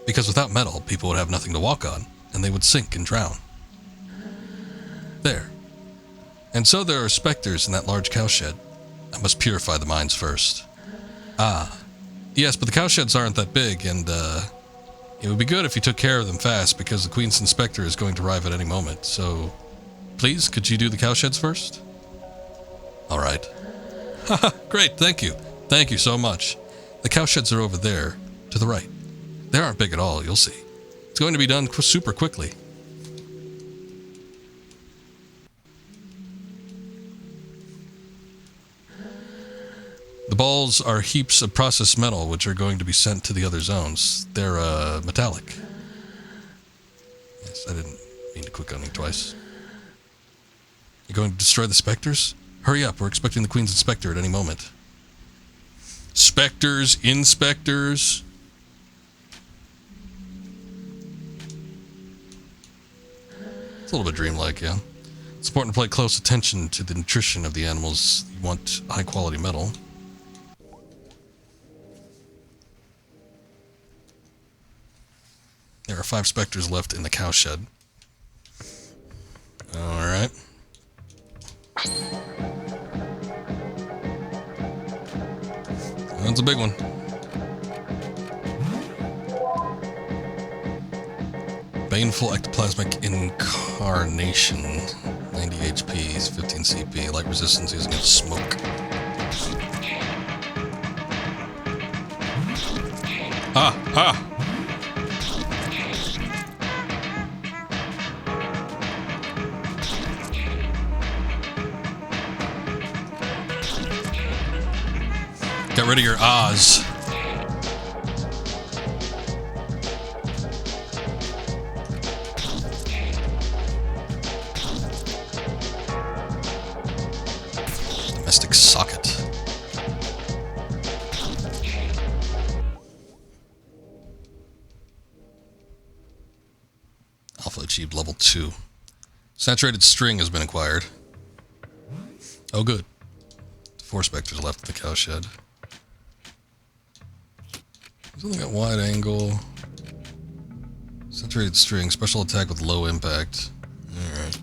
Because without metal, people would have nothing to walk on, and they would sink and drown. There. And so there are specters in that large cowshed. I must purify the mines first. Ah. Yes, but the cowsheds aren't that big, and, it would be good if you took care of them fast, because the Queen's Inspector is going to arrive at any moment, so... Please, could you do the cowsheds first? Alright. Haha, great, thank you. Thank you so much. The cowsheds are over there, to the right. They aren't big at all, you'll see. It's going to be done super quickly. balls are heaps of processed metal, which are going to be sent to the other zones. They're metallic. Yes, I didn't mean to click on you twice. You're going to destroy the specters? Hurry up, we're expecting the Queen's Inspector at any moment. Specters, inspectors. It's a little bit dreamlike, yeah. It's important to pay close attention to the nutrition of the animals. You want high quality metal. There are 5 specters left in the cow shed. Alright. That's a big one. Baneful ectoplasmic incarnation. 90 HP, 15 CP. Light resistance using smoke. Ah! Get rid of your ahs. Domestic socket. Alpha achieved level 2. Saturated string has been acquired. Oh, good. 4 specters left in the cow shed. Something at wide angle. Saturated string, special attack with low impact. Alright.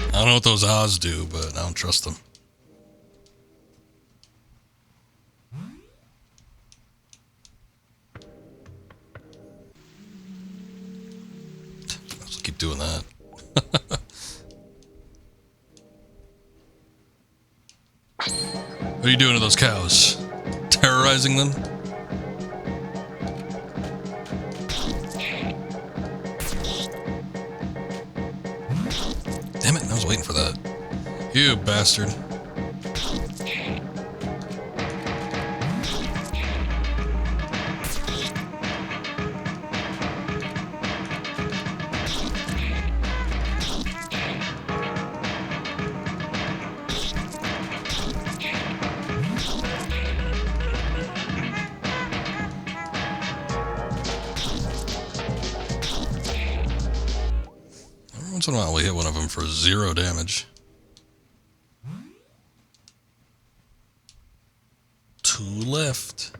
I don't know what those ahs do, but I don't trust them. Let's keep doing that. What are you doing to those cows? Terrorizing them? Damn it, I was waiting for that. You bastard. Once in a while we hit one of them for 0 damage. 2 left.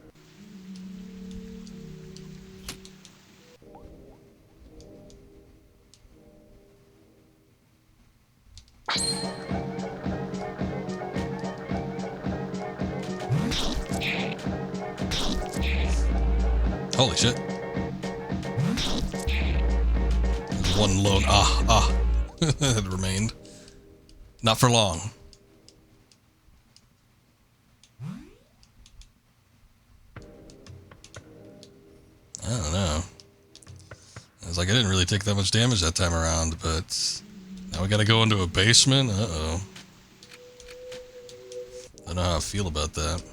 Holy shit. There's one lone that remained. Not for long. I don't know. I was like, I didn't really take that much damage that time around, but now we gotta go into a basement? Uh-oh. I don't know how I feel about that.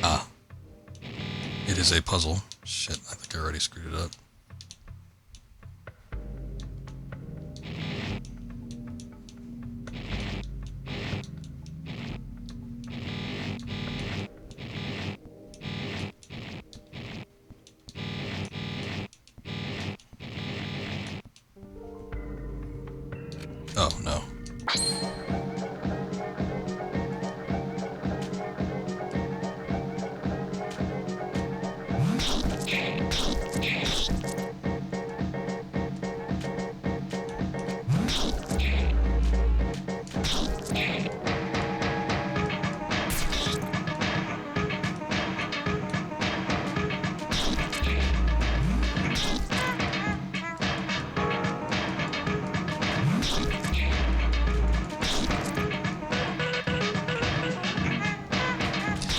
Ah. It is a puzzle. Shit, I think I already screwed it up.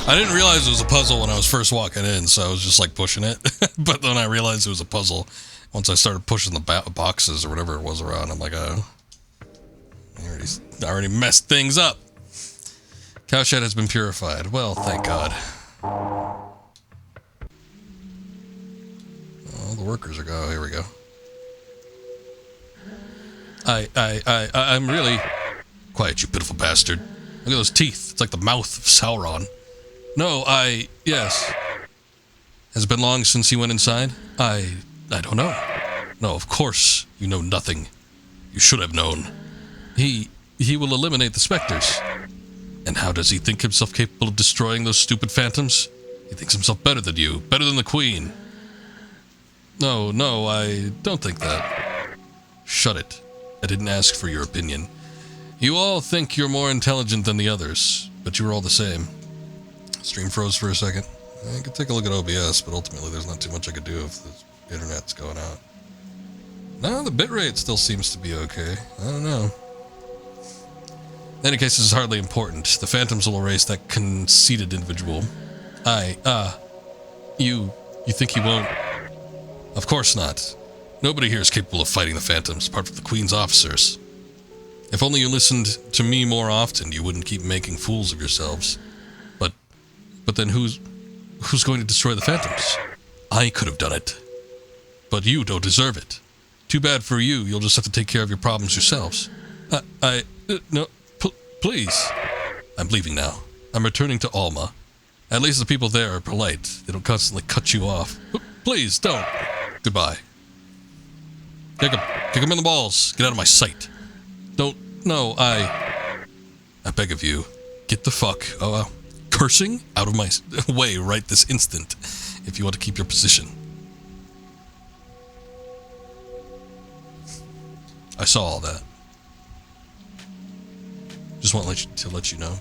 I didn't realize it was a puzzle when I was first walking in, so I was just like pushing it. But then I realized it was a puzzle once I started pushing the boxes or whatever it was around. I'm like, oh, I already messed things up. Cowshed has been purified. Well, thank God. Oh, the workers are go. Here we go. I'm really... Quiet, you pitiful bastard. Look at those teeth. It's like the mouth of Sauron. No, yes. Has it been long since he went inside? I don't know. No, of course you know nothing. You should have known. He will eliminate the specters. And how does he think himself capable of destroying those stupid phantoms? He thinks himself better than you, better than the Queen. No, I don't think that. Shut it. I didn't ask for your opinion. You all think you're more intelligent than the others, but you were all the same. Stream froze for a second. I could take a look at OBS, but ultimately there's not too much I could do if the internet's going out. No, the bitrate still seems to be okay. I don't know. In any case, this is hardly important. The phantoms will erase that conceited individual. You think he won't? Of course not. Nobody here is capable of fighting the phantoms, apart from the Queen's officers. If only you listened to me more often, you wouldn't keep making fools of yourselves. But then who's going to destroy the phantoms? I could have done it. But you don't deserve it. Too bad for you, you'll just have to take care of your problems yourselves. No, please. I'm leaving now. I'm returning to Alma. At least the people there are polite. They don't constantly cut you off. Please, don't. Goodbye. Kick him in the balls. Get out of my sight. No, I beg of you, get the fuck, cursing out of my way right this instant, if you want to keep your position. I saw all that. Just want to let you know.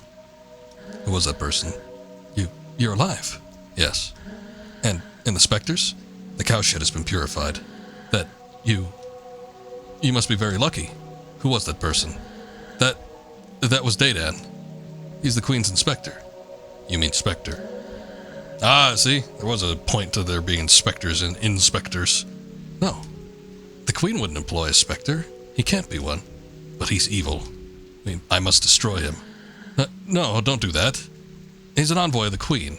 Who was that person? You're alive. Yes. And the specters? The cowshed has been purified. That you must be very lucky. Who was that person? That was Dadan. He's the Queen's inspector. You mean Spectre. See? There was a point to there being specters and inspectors. No. The Queen wouldn't employ a spectre. He can't be one. But he's evil. I must destroy him. No, don't do that. He's an envoy of the Queen.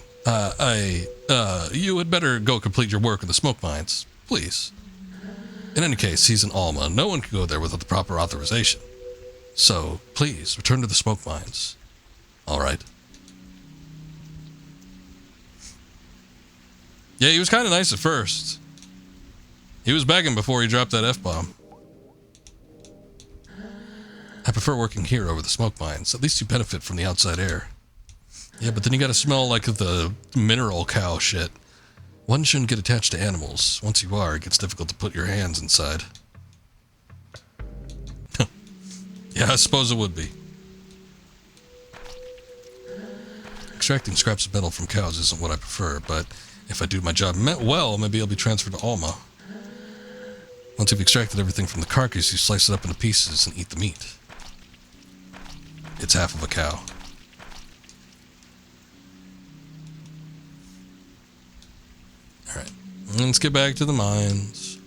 You had better go complete your work in the smoke mines. Please. In any case, he's in Alma. No one can go there without the proper authorization. So, please, return to the smoke mines. All right. Yeah, he was kind of nice at first. He was begging before he dropped that F-bomb. I prefer working here over the smoke mines. At least you benefit from the outside air. Yeah, but then you gotta smell like the mineral cow shit. One shouldn't get attached to animals. Once you are, it gets difficult to put your hands inside. Yeah, I suppose it would be. Extracting scraps of metal from cows isn't what I prefer, but if I do my job well, maybe I'll be transferred to Alma. Once you've extracted everything from the carcass, you slice it up into pieces and eat the meat. It's half of a cow. Alright, let's get back to the mines.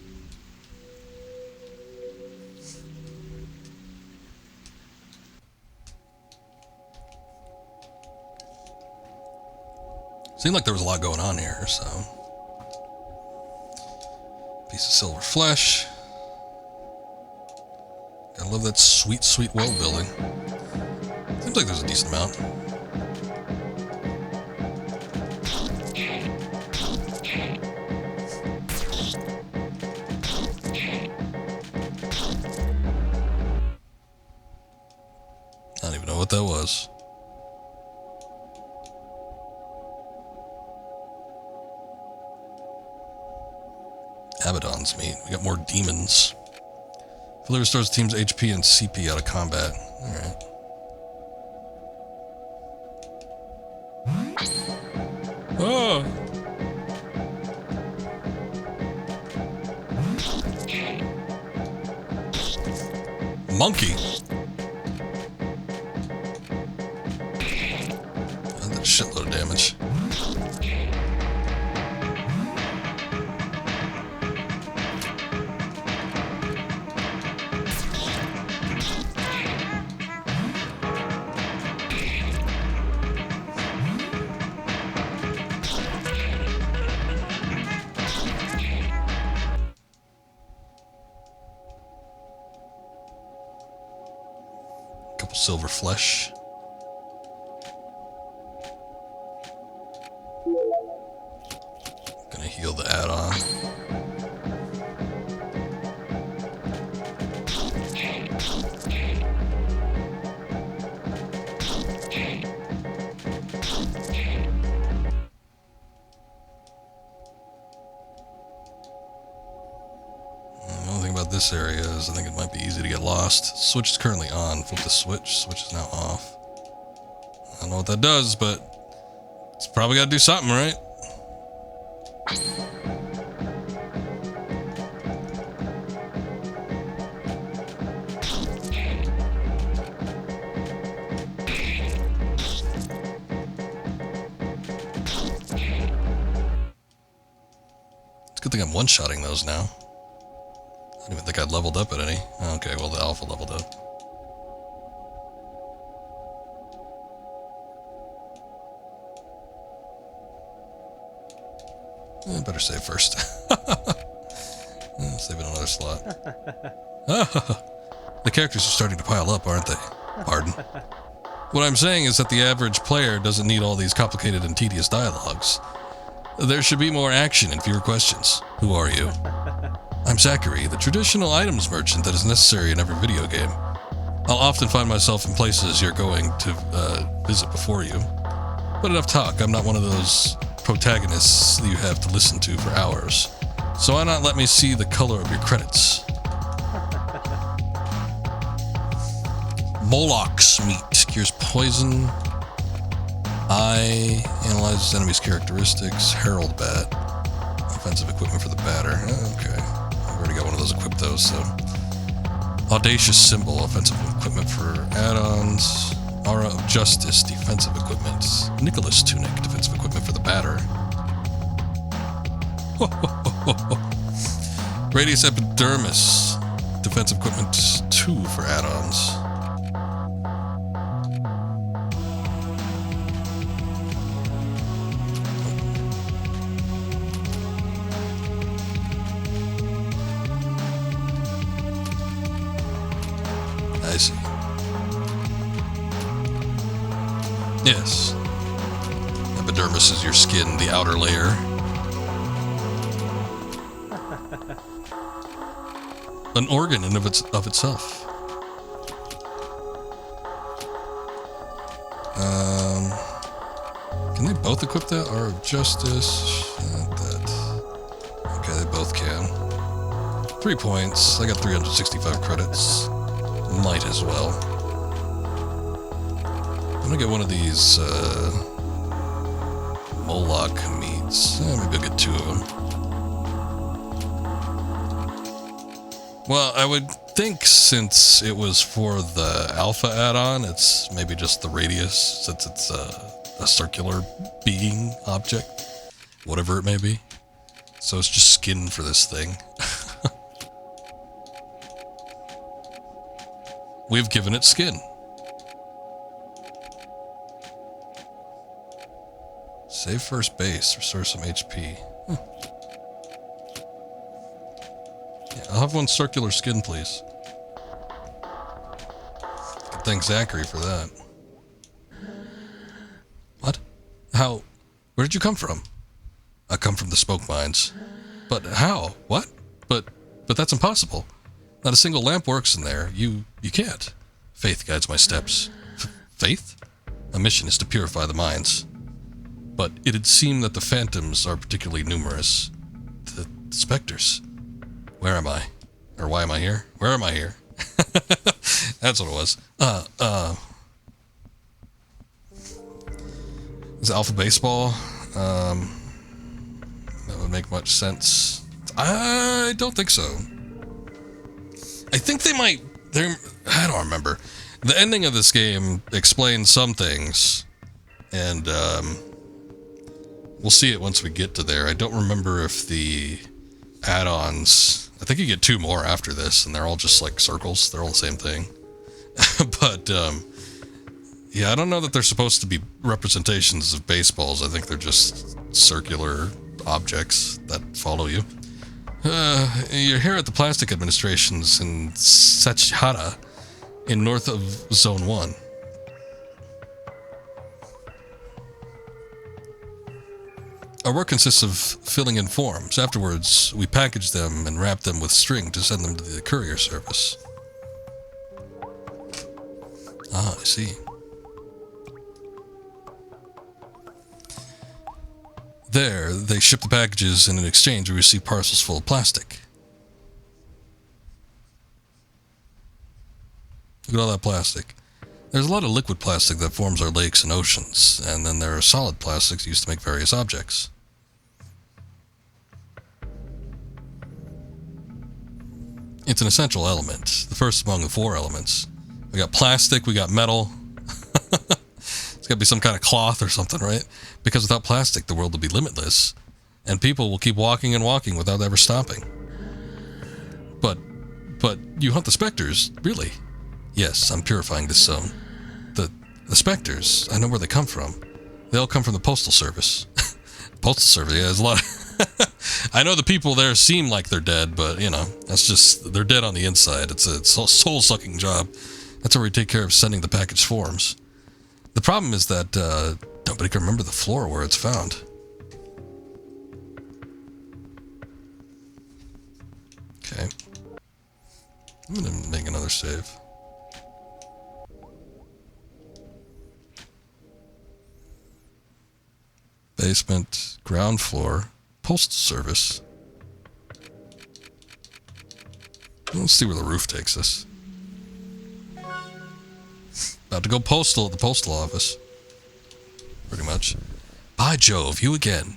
Seemed like there was a lot going on here, so... Piece of silver flesh. Gotta love that sweet, sweet well building. Seems like there's a decent amount. I don't even know what that was. Abaddon's meat. We got more demons. Fully restores the team's HP and CP out of combat. Alright. monkey. That did a shitload of damage. Silver flesh. Gonna heal the add-on. The only thing about this area is I think it might be easy to get lost. Switch is currently on. Flip the switch. Switch is now off. I don't know what that does, but it's probably got to do something, right? It's a good thing I'm one-shotting those now. I didn't even think I'd leveled up at any. Okay, well, the alpha leveled up. Better save first. Save in another slot. The characters are starting to pile up, aren't they? Pardon. What I'm saying is that the average player doesn't need all these complicated and tedious dialogues. There should be more action and fewer questions. Who are you? I'm Zachary, the traditional items merchant that is necessary in every video game. I'll often find myself in places you're going to visit before you. But enough talk, I'm not one of those protagonists that you have to listen to for hours. So why not let me see the color of your credits? Moloch's meat cures poison. Eye analyzes enemies' characteristics. Herald bat. Offensive equipment for the batter. Okay. I've already got one of those equipped though, so. Audacious symbol. Offensive equipment for add-ons. Aura of Justice. Defensive equipment. Nicholas tunic. Defensive equipment for the batter. Radius epidermis. Defensive equipment 2 for add-ons. I see. Yes. Epidermis is your skin, the outer layer. An organ in of itself. Can they both equip that? Aura of Justice. That. Okay, they both can. 3 points. I got 365 credits. Might as well. I'm gonna get one of these Moloch meats. Maybe I'll get 2 of them. Well, I would think since it was for the alpha add-on, it's maybe just the radius, since it's a circular being object, whatever it may be. So it's just skin for this thing. We've given it skin. Save first base, restore some HP. Yeah, I'll have one circular skin, please. Thank Zachary for that. What? How? Where did you come from? I come from the smoke mines. But how? What? But that's impossible. Not a single lamp works in there. You can't. Faith guides my steps. Faith? My mission is to purify the mines. But it'd seem that the phantoms are particularly numerous. The specters. Where am I? Or why am I here? Where am I here? That's what it was. Is Alpha Baseball? That would make much sense. I don't think so. I think they might I don't remember. The ending of this game explains some things, and we'll see it once we get to there. I don't remember if the add-ons... I think you get 2 more after this, and they're all just like circles. They're all the same thing. But, yeah, I don't know that they're supposed to be representations of baseballs. I think they're just circular objects that follow you. You're here at the Plastic Administrations in Sachihara, in north of Zone 1. Our work consists of filling in forms. Afterwards, we package them and wrap them with string to send them to the courier service. Ah, I see. There, they ship the packages, and in exchange we receive parcels full of plastic. Look at all that plastic. There's a lot of liquid plastic that forms our lakes and oceans, and then there are solid plastics used to make various objects. It's an essential element, the first among the 4 elements. We got plastic, we got metal. It's got to be some kind of cloth or something, right? Because without plastic, the world will be limitless, and people will keep walking and walking without ever stopping. But you hunt the specters, really? Yes, I'm purifying this zone. The specters, I know where they come from. They all come from the Postal Service. Postal Service, yeah, there's a lot of... I know the people there seem like they're dead, but, you know, that's just... They're dead on the inside. It's a soul-sucking job. That's where we take care of sending the package forms. The problem is that nobody can remember the floor where it's found. Okay. I'm going to make another save. Basement, ground floor, postal service. Let's see where the roof takes us. About to go postal at the postal office. Pretty much. By Jove, you again.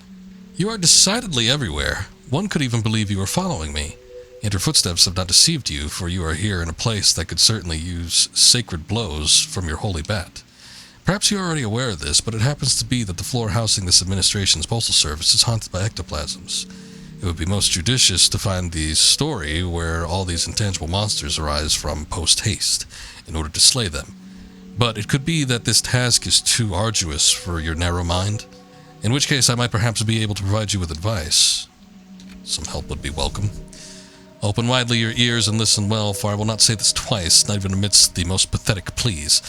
You are decidedly everywhere. One could even believe you are following me. And your footsteps have not deceived you, for you are here in a place that could certainly use sacred blows from your holy bat. Perhaps you are already aware of this, but it happens to be that the floor housing this administration's postal service is haunted by ectoplasms. It would be most judicious to find the story where all these intangible monsters arise from post-haste, in order to slay them. But it could be that this task is too arduous for your narrow mind, in which case I might perhaps be able to provide you with advice. Some help would be welcome. Open widely your ears and listen well, for I will not say this twice, not even amidst the most pathetic pleas.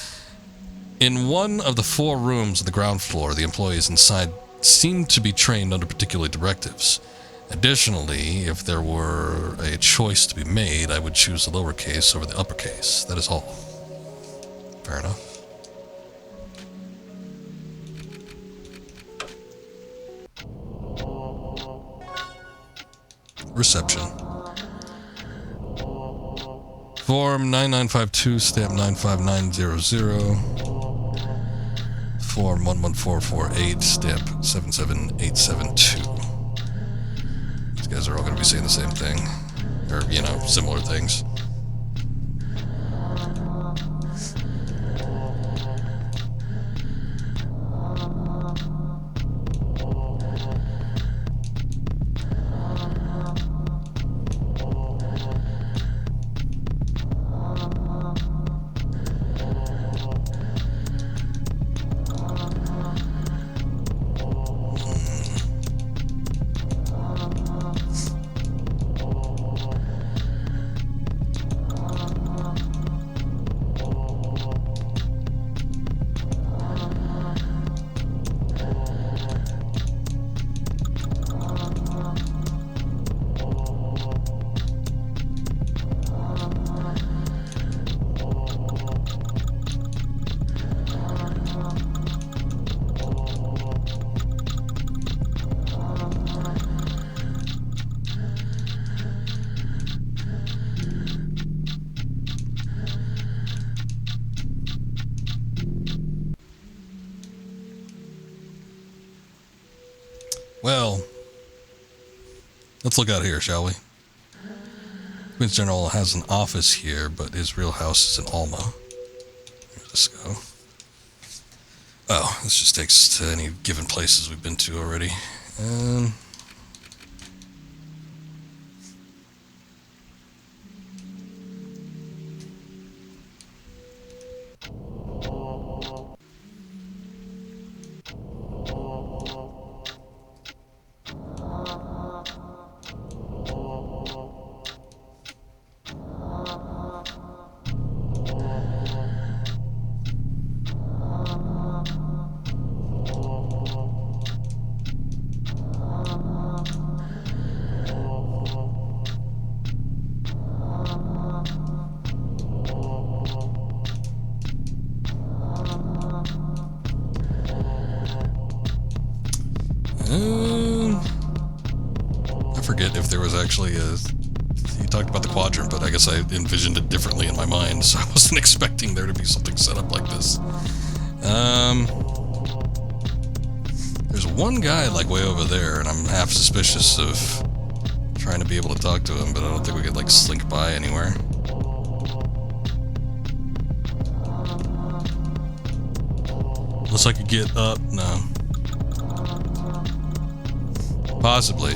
In one of the 4 rooms on the ground floor, the employees inside seemed to be trained under particular directives. Additionally, if there were a choice to be made, I would choose the lowercase over the uppercase. That is all. Fair enough. Reception. Form 9952, stamp 95900. Form 11448, stamp 77872. These guys are all going to be saying the same thing. Or, you know, similar things. Well, let's look out here, shall we? Queens General has an office here, but his real house is in Alma. Let's go. Oh, this just takes us to any given places we've been to already. I forget if there was actually a... You talked about the quadrant, but I guess I envisioned it differently in my mind, so I wasn't expecting there to be something set up like this. There's one guy, like, way over there, and I'm half suspicious of trying to be able to talk to him, but I don't think we could, like, slink by anywhere. Unless I could get up. No. Possibly.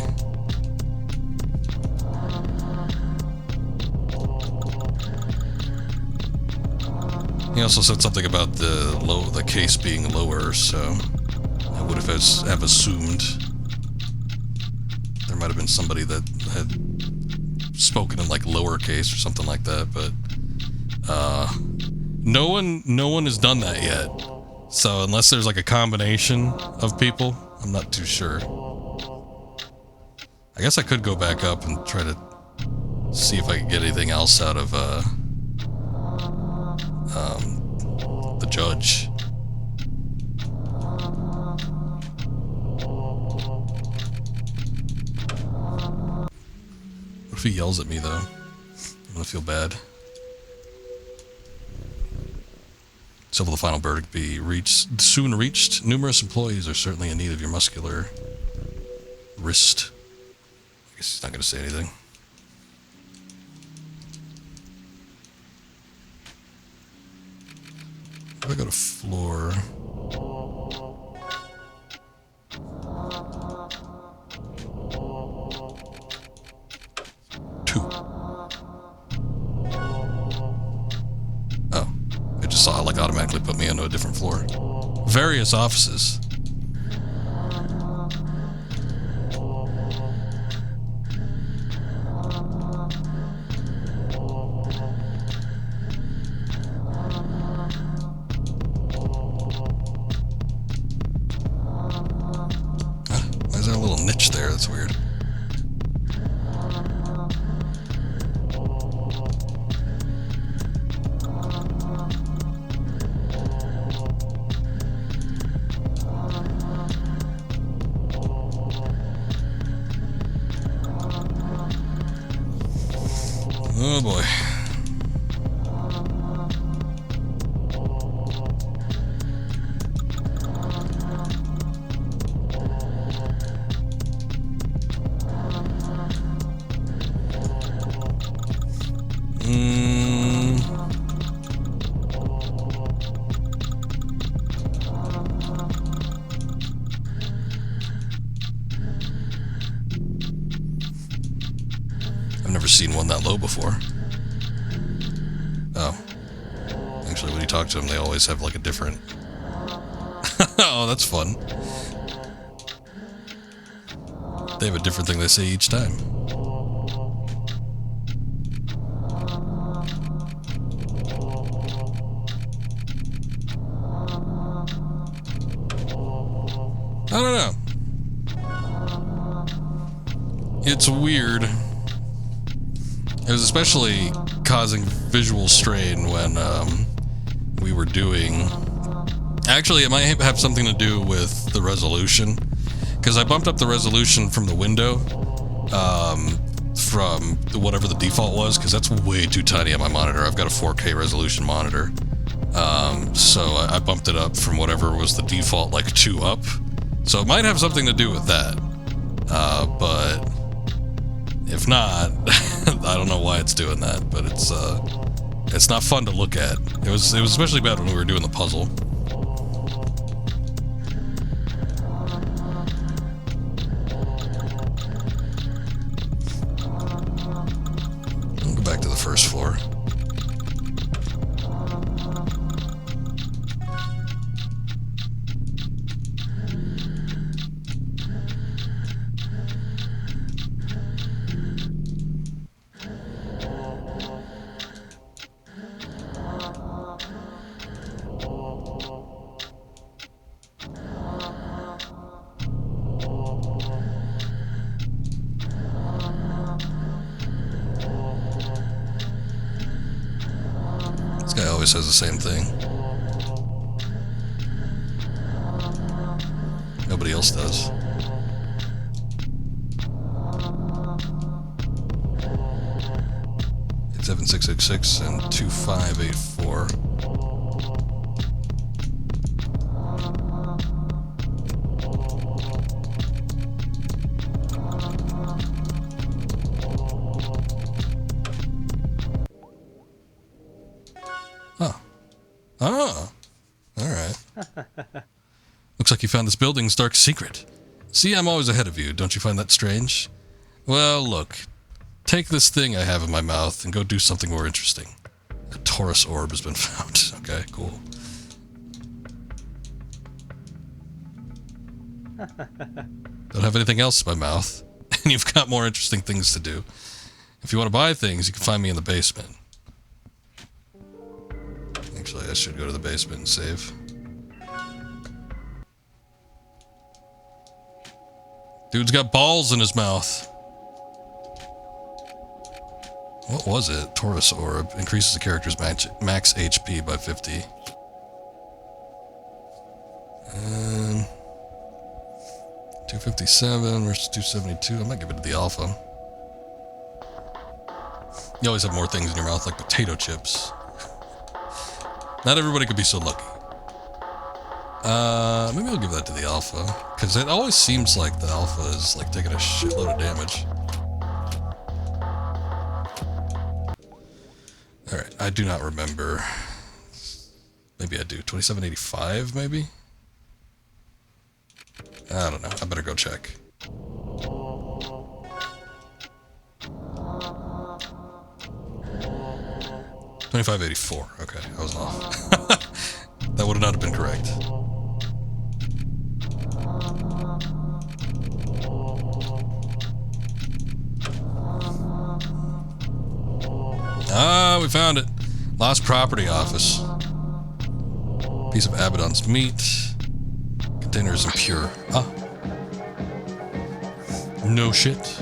He also said something about the case being lower, so I would have assumed there might have been somebody that had spoken in like lowercase or something like that, but no one has done that yet. So unless there's like a combination of people, I'm not too sure. I guess I could go back up and try to see if I can get anything else out of the judge. What if he yells at me though? I'm gonna feel bad. So will the final verdict be soon reached? Numerous employees are certainly in need of your muscular wrist. I guess he's not gonna say anything. If I go to floor... Oh, it just saw, like, automatically put me onto a different floor. Various offices. Why is there a little niche there? That's weird. Oh boy. I've never seen one that low before. Oh. Actually, when you talk to them, they always have like a different... Oh, that's fun. They have a different thing they say each time. I don't know. It's weird. It was especially causing visual strain when we were doing... Actually, it might have something to do with the resolution, because I bumped up the resolution from the window, from whatever the default was, because that's way too tiny on my monitor. I've got a 4K resolution monitor, so I bumped it up from whatever was the default, like 2 up. So it might have something to do with that, but if not, I don't know why it's doing that, but it's not fun to look at. It was especially bad when we were doing the puzzle. We'll go back to the first floor. Guy always says the same thing. Nobody else does. It's 7666 and 2584. Oh, alright. Looks like you found this building's dark secret. See, I'm always ahead of you. Don't you find that strange? Well, look. Take this thing I have in my mouth and go do something more interesting. A Taurus orb has been found. Okay, cool. Don't have anything else in my mouth, and you've got more interesting things to do. If you want to buy things, you can find me in the basement. Actually, I should go to the basement and save. Dude's got balls in his mouth. What was it? Taurus orb. Increases the character's max HP by 50. And 257 versus 272. I might give it to the alpha. You always have more things in your mouth, like potato chips. Not everybody could be so lucky. Maybe I'll give that to the alpha, because it always seems like the alpha is like taking a shitload of damage. Alright, I do not remember. Maybe I do. 2785, maybe? I don't know. I better go check. $25.84. Okay, I was off. That would not have been correct. Ah, we found it. Lost property office. Piece of Abaddon's meat. Container is impure. Ah. No shit.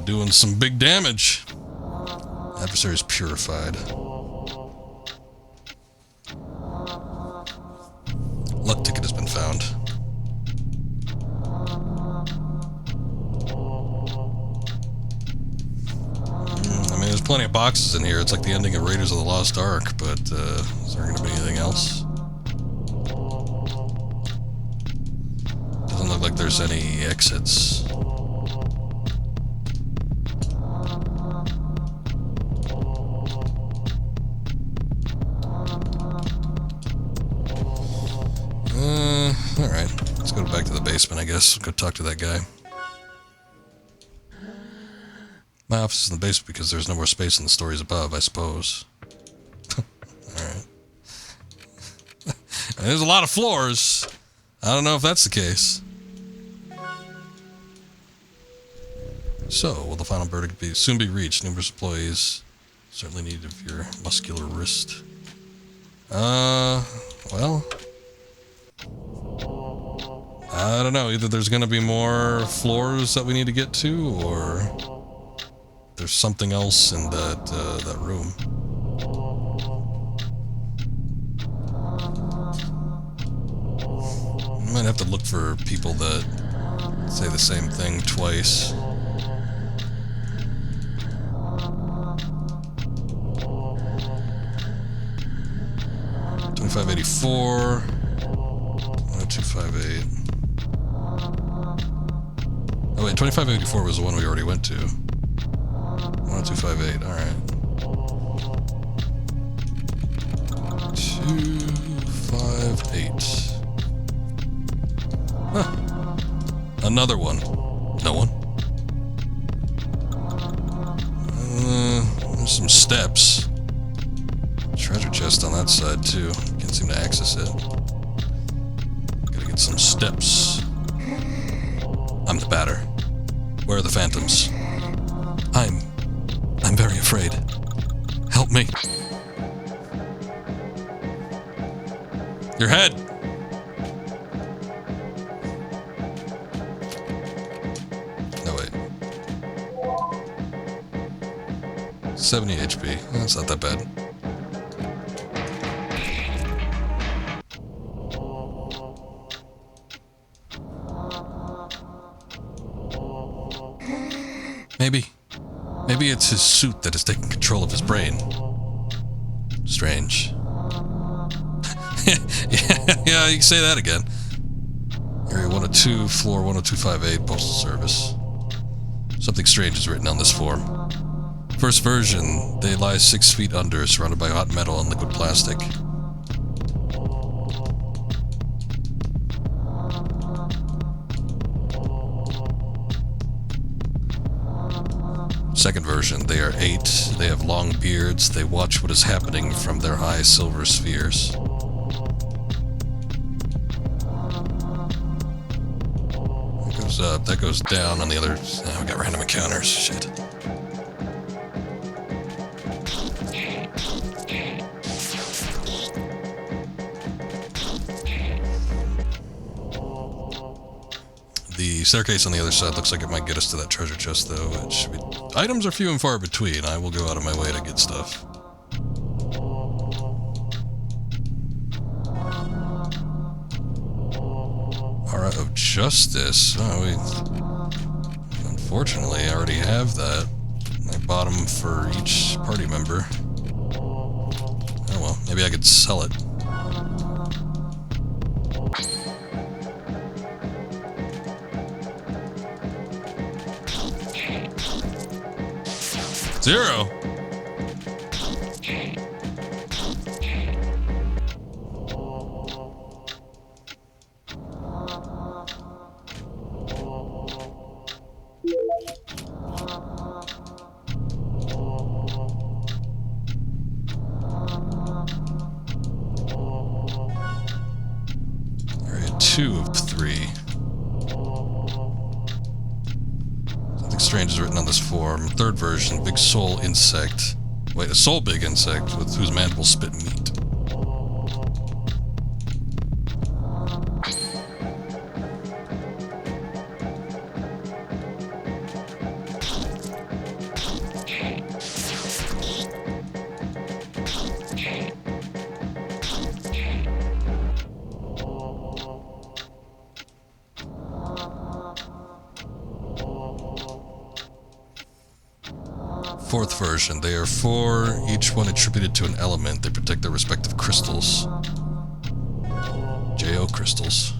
Doing some big damage. Adversary is purified. Luck ticket has been found. I mean, there's plenty of boxes in here. It's like the ending of Raiders of the Lost Ark, but is there going to be anything else? Doesn't look like there's any exits. Alright, let's go back to the basement, I guess. Go talk to that guy. My office is in the basement because there's no more space in the stories above, I suppose. Alright. There's a lot of floors. I don't know if that's the case. So, will the final verdict soon be reached? Numerous employees certainly need of your muscular wrist. Well... I don't know, either there's going to be more floors that we need to get to, or there's something else in that room. I might have to look for people that say the same thing twice. $25.84. 10258. Oh wait, 2584 was the one we already went to. 10258, alright. 258. Huh. Another one. No one. There's some steps. Treasure chest on that side too. Can't seem to access it. Gotta get some steps. I'm the batter. Where are the phantoms? I'm very afraid. Help me. Your head. No, wait. 70 HP. That's not that bad. Maybe it's his suit that is taking control of his brain. Strange. yeah, you can say that again. Area 102, floor 10258, Postal Service. Something strange is written on this form. First version, they lie 6 feet under, surrounded by hot metal and liquid plastic. Second version, they are 8, they have long beards, they watch what is happening from their high silver spheres. That goes up, that goes down on the other... Oh, we got random encounters, shit. The staircase on the other side looks like it might get us to that treasure chest, though, which... Items are few and far between. I will go out of my way to get stuff. Aura of Justice. Oh, we... Unfortunately, I already have that. I bought them for each party member. Oh well, maybe I could sell it. Zero. Area 2 of 3. Strange is written on this form. Third version, big soul insect. Wait, a soul big insect with whose mandibles spit meat. Fourth version, they are 4, each one attributed to an element. They protect their respective crystals. JO crystals.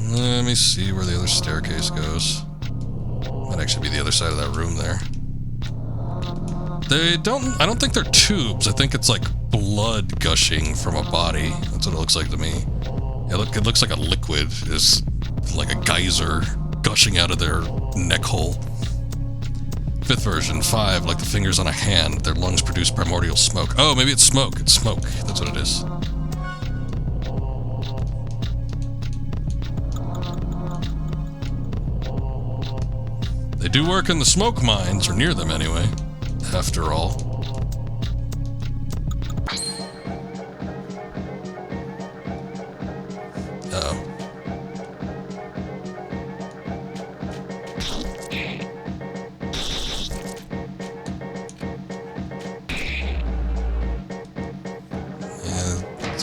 Let me see where the other staircase goes. Might actually be the other side of that room there. I don't think they're tubes. I think it's like blood gushing from a body. That's what it looks like to me. Yeah, look, it looks like a liquid is like a geyser gushing out of their neck hole. Fifth version, 5, like the fingers on a hand. Their lungs produce primordial smoke. Oh, maybe it's smoke. It's smoke. That's what it is. They do work in the smoke mines, or near them anyway, after all.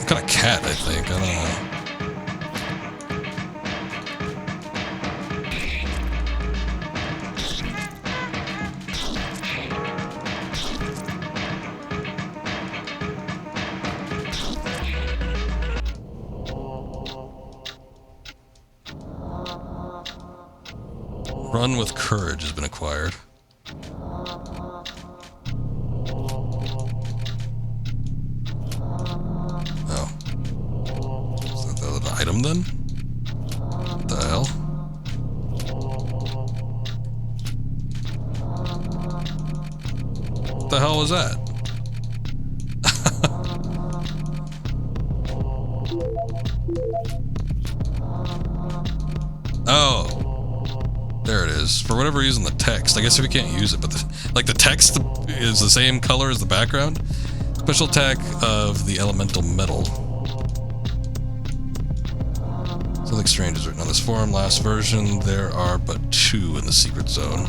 kind of cat, I think. I don't know. Run with courage has been acquired. Oh. Is that an item then? What the hell? What the hell was that? Oh. There it is. For whatever reason, the text. I guess if you can't use it, but the text is the same color as the background. Special attack of the elemental metal. Something strange is written on this forum. Last version, there are but 2 in the secret zone.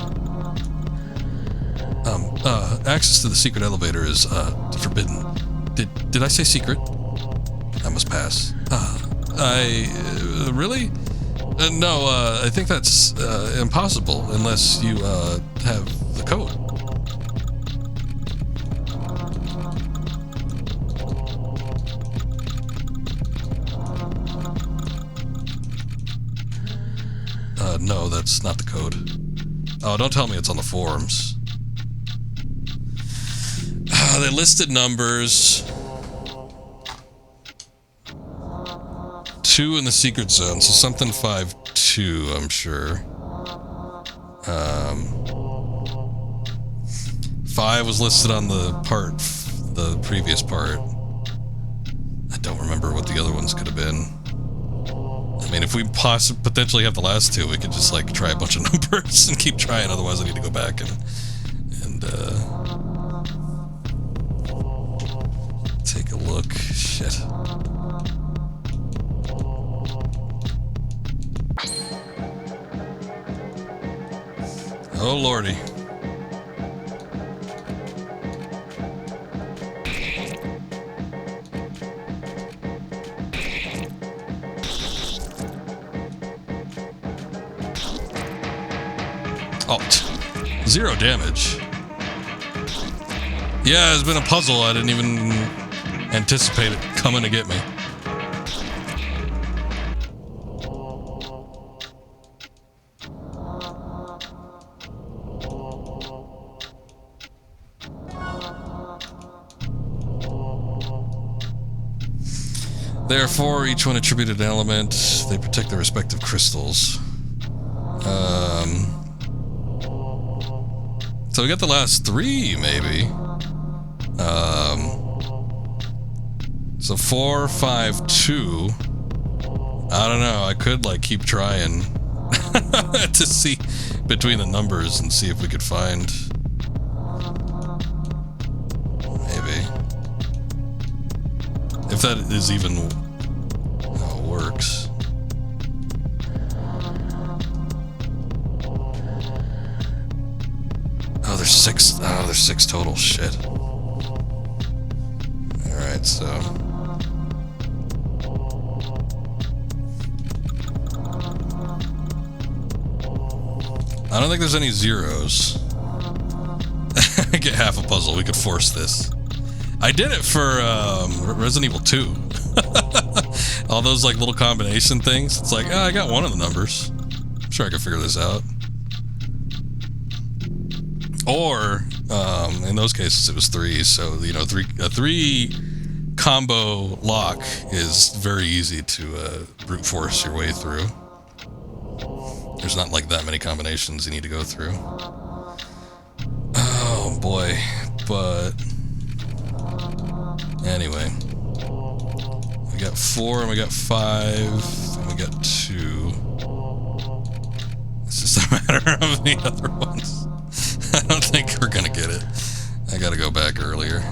Access to the secret elevator is forbidden. Did I say secret? I must pass. Really? No, I think that's impossible unless you have the code. No, that's not the code. Oh, don't tell me it's on the forums. They listed numbers. 2 in the secret zone, so something 5-2, I'm sure. 5 was listed on the previous part. I don't remember what the other ones could have been. I mean, if we potentially have the last 2, we could just like try a bunch of numbers and keep trying. Otherwise, I need to go back and take a look. Shit. Oh lordy. Oh, 0 damage. Yeah, it's been a puzzle. I didn't even anticipate it coming to get me. Therefore, each one attributed an element. They protect their respective crystals. So we got the last 3, maybe. So 4, 5, 2. I don't know. I could like keep trying to see between the numbers and see if we could find. Maybe. If that is even how it works. Oh, there's 6. Oh, there's 6 total. Shit. Alright, so. I don't think there's any zeros. Get half a puzzle. We could force this. I did it for Resident Evil 2. All those like little combination things. It's like, oh, I got one of the numbers. I'm sure I can figure this out. Or in those cases it was 3. So you know, a 3 combo lock is very easy to brute force your way through. There's not like that many combinations you need to go through. Oh boy, but anyway, we got 4 and we got 5 and we got 2. It's just a matter of the other ones. I don't think we're gonna get it. I gotta go back earlier.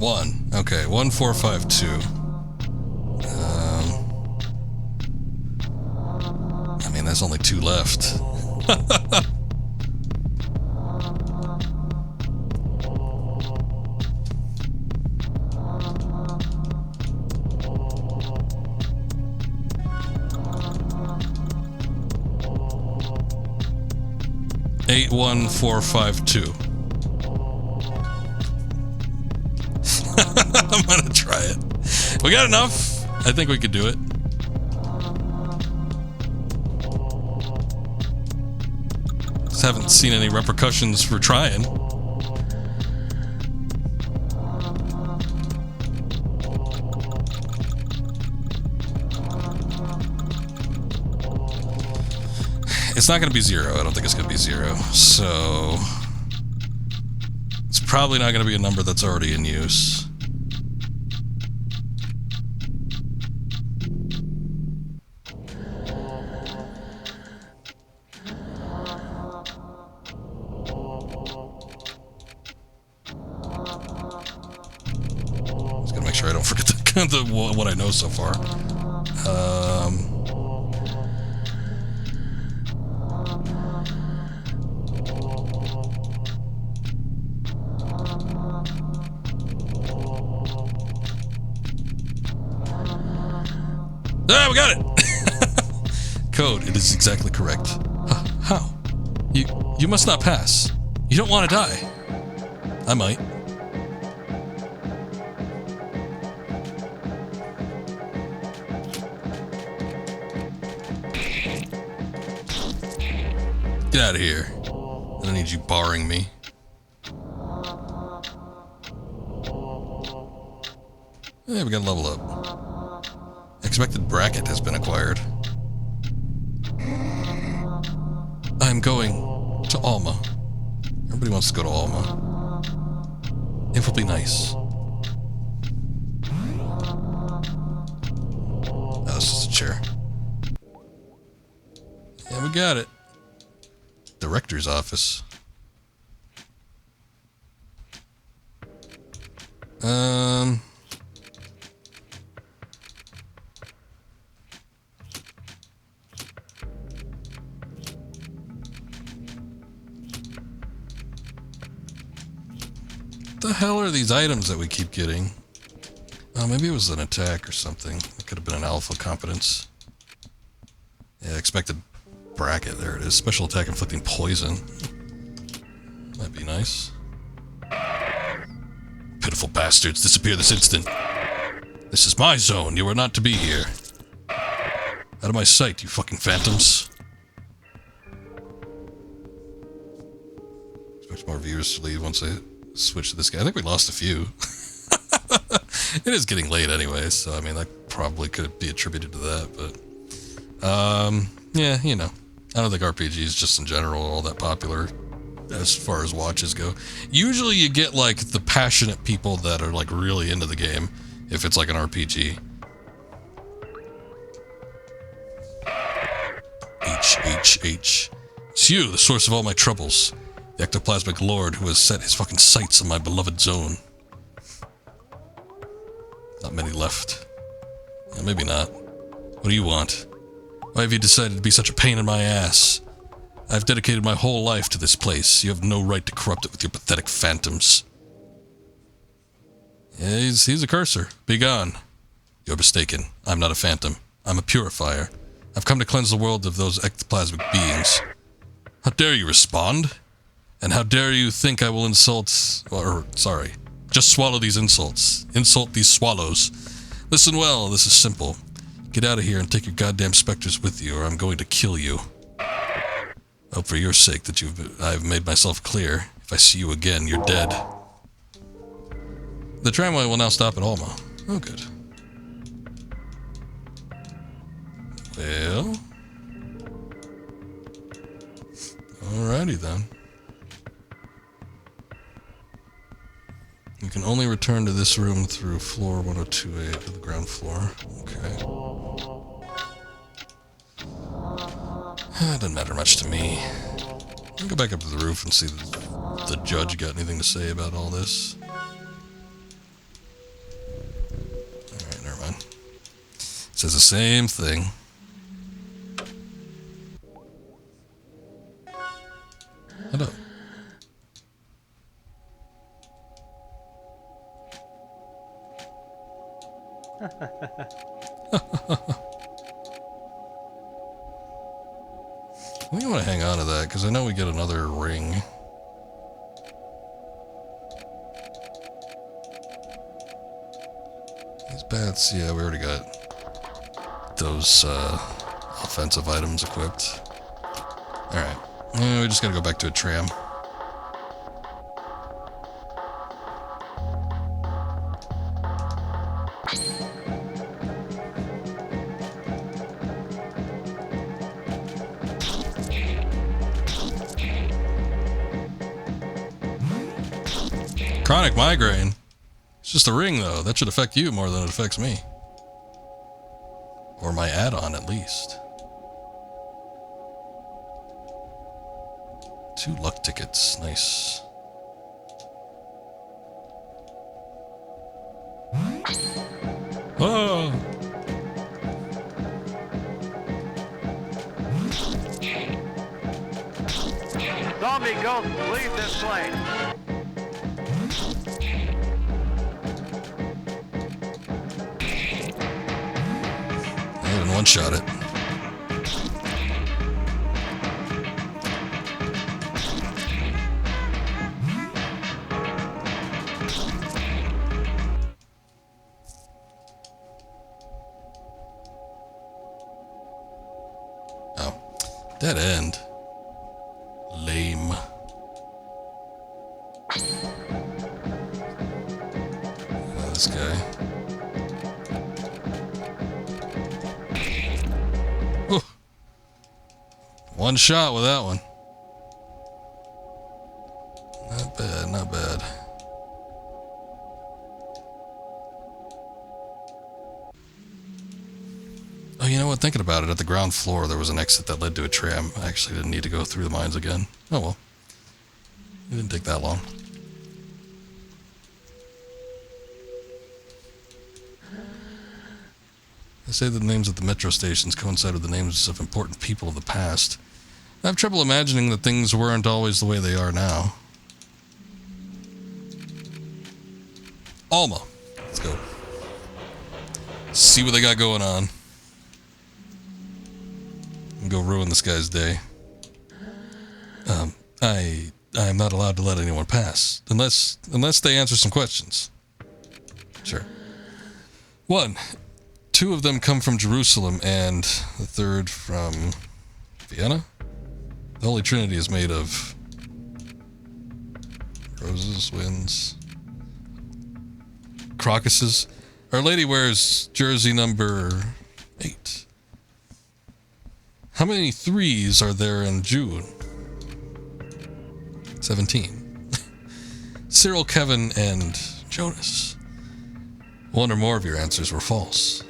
1. Okay, 1452. I mean, there's only 2 left. 81452. I'm gonna try it. We got enough. I think we could do it. Just haven't seen any repercussions for trying. It's not going to be 0. I don't think it's going to be 0. So it's probably not going to be a number that's already in use. Just got to make sure I don't forget what I know so far. Ah, we got it! Code, it is exactly correct. How? You must not pass. You don't want to die. I might. Get out of here. I don't need you barring me. Hey, we got to level up. Expected bracket has been acquired. I'm going to Alma. Everybody wants to go to Alma. It will be nice. Oh, this is a chair. Yeah, we got it. Director's office. What the hell are these items that we keep getting? Oh, maybe it was an attack or something. It could have been an alpha competence. Yeah, expected bracket. There it is. Special attack inflicting poison. Might be nice. Pitiful bastards, disappear this instant. This is my zone. You are not to be here. Out of my sight, you fucking phantoms. Expect more viewers to leave once I switch to this guy. I think we lost a few. It is getting late anyway, so I mean, that probably could be attributed to that, but... yeah, you know. I don't think RPGs just in general are all that popular as far as watches go. Usually you get, like, the passionate people that are, like, really into the game, if it's like an RPG. H. It's you, the source of all my troubles. The ectoplasmic lord who has set his fucking sights on my beloved zone. Not many left. Yeah, maybe not. What do you want? Why have you decided to be such a pain in my ass? I've dedicated my whole life to this place. You have no right to corrupt it with your pathetic phantoms. Yeah, he's a cursor. Be gone. You're mistaken. I'm not a phantom. I'm a purifier. I've come to cleanse the world of those ectoplasmic beings. How dare you respond? And how dare you think I will insult... sorry. Just swallow these insults. Insult these swallows. Listen well, this is simple. Get out of here and take your goddamn specters with you, or I'm going to kill you. I hope for your sake that I've made myself clear. If I see you again, you're dead. The tramway will now stop at Alma. Oh, good. Well... alrighty then. You can only return to this room through floor 102A to the ground floor. Okay. It doesn't matter much to me. I'll go back up to the roof and see if the judge got anything to say about all this. Says the same thing. Hello. We want to hang on to that because I know we get another ring. These bats, yeah, we already got those offensive items equipped. Alright, we just gotta go back to a tram. Chronic migraine. It's just a ring, though. That should affect you more than it affects me. Or my add-on, at least. 2 luck tickets. Nice. Oh! Zombie ghost, leave this place. I didn't one-shot it. Oh. Dead end. Lame. This guy. Ooh. One shot with that one. Not bad, not bad. Oh, you know what? Thinking about it, at the ground floor there was an exit that led to a tram. I actually didn't need to go through the mines again. Oh well. It didn't take that long. They say that the names of the metro stations coincide with the names of important people of the past. I have trouble imagining that things weren't always the way they are now. Alma. Let's go. See what they got going on. And go ruin this guy's day. I am not allowed to let anyone pass. Unless they answer some questions. Sure. 1. 2 of them come from Jerusalem, and the third from Vienna? The Holy Trinity is made of roses, winds, crocuses. Our Lady wears jersey number 8. How many 3s are there in June? 17. Cyril, Kevin, and Jonas. 1 or more of your answers were false.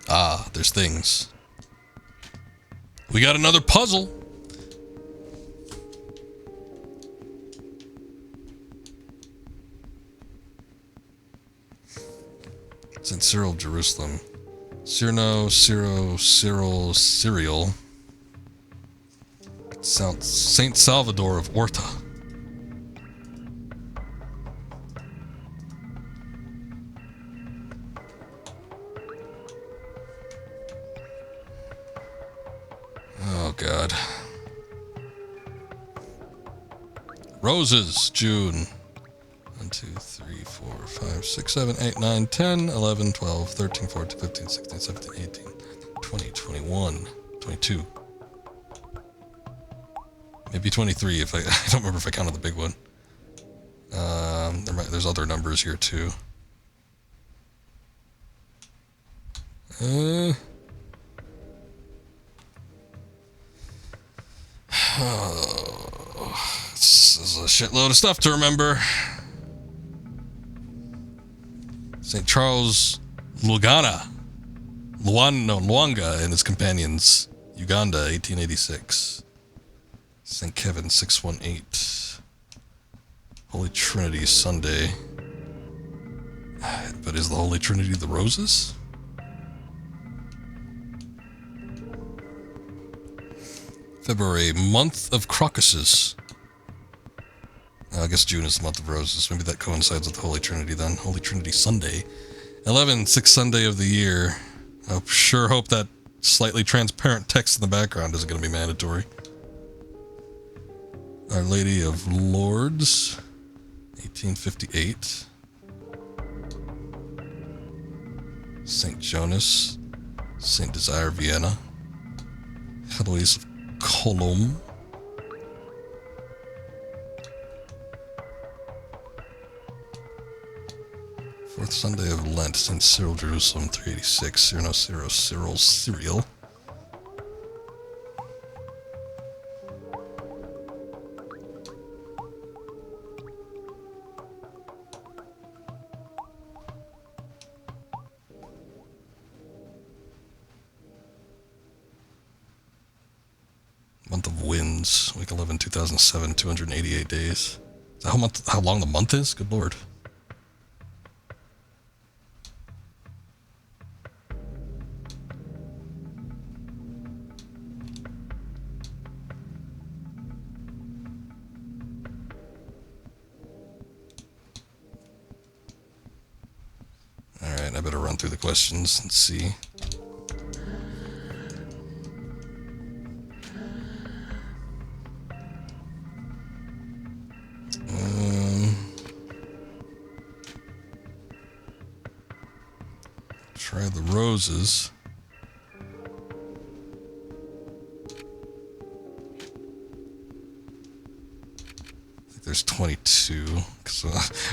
Ah, there's things. We got another puzzle. St. Cyril, Jerusalem. Cyrano, Cyril. Saint Salvador of Orta. Oh, God. Roses, June. 1, 2, 3, 4, 5, 6, 7, 8, 9, 10, 11, 12, 13, 14, 15, 16, 17, 18, 20, 21, 22. Maybe 23 if I don't remember if I counted the big one. There's other numbers here too. This is a shitload of stuff to remember. St. Charles Luanga and his companions, Uganda, 1886. St. Kevin, 618. Holy Trinity, Sunday. But is the Holy Trinity the roses? February, month of crocuses. I guess June is the month of roses. Maybe that coincides with the Holy Trinity then. Holy Trinity Sunday. 11, sixth Sunday of the year. I sure hope that slightly transparent text in the background isn't going to be mandatory. Our Lady of Lourdes, 1858. St. Jonas, St. Desire, Vienna. Heloise of Cologne. Fourth Sunday of Lent, St. Cyril, Jerusalem, 386. Cyril. Month of Winds, week 11, 2007, 288 days. Is that how long the month is? Good lord. Alright, I better run through the questions and see. Try the roses. I think there's 22. Cause,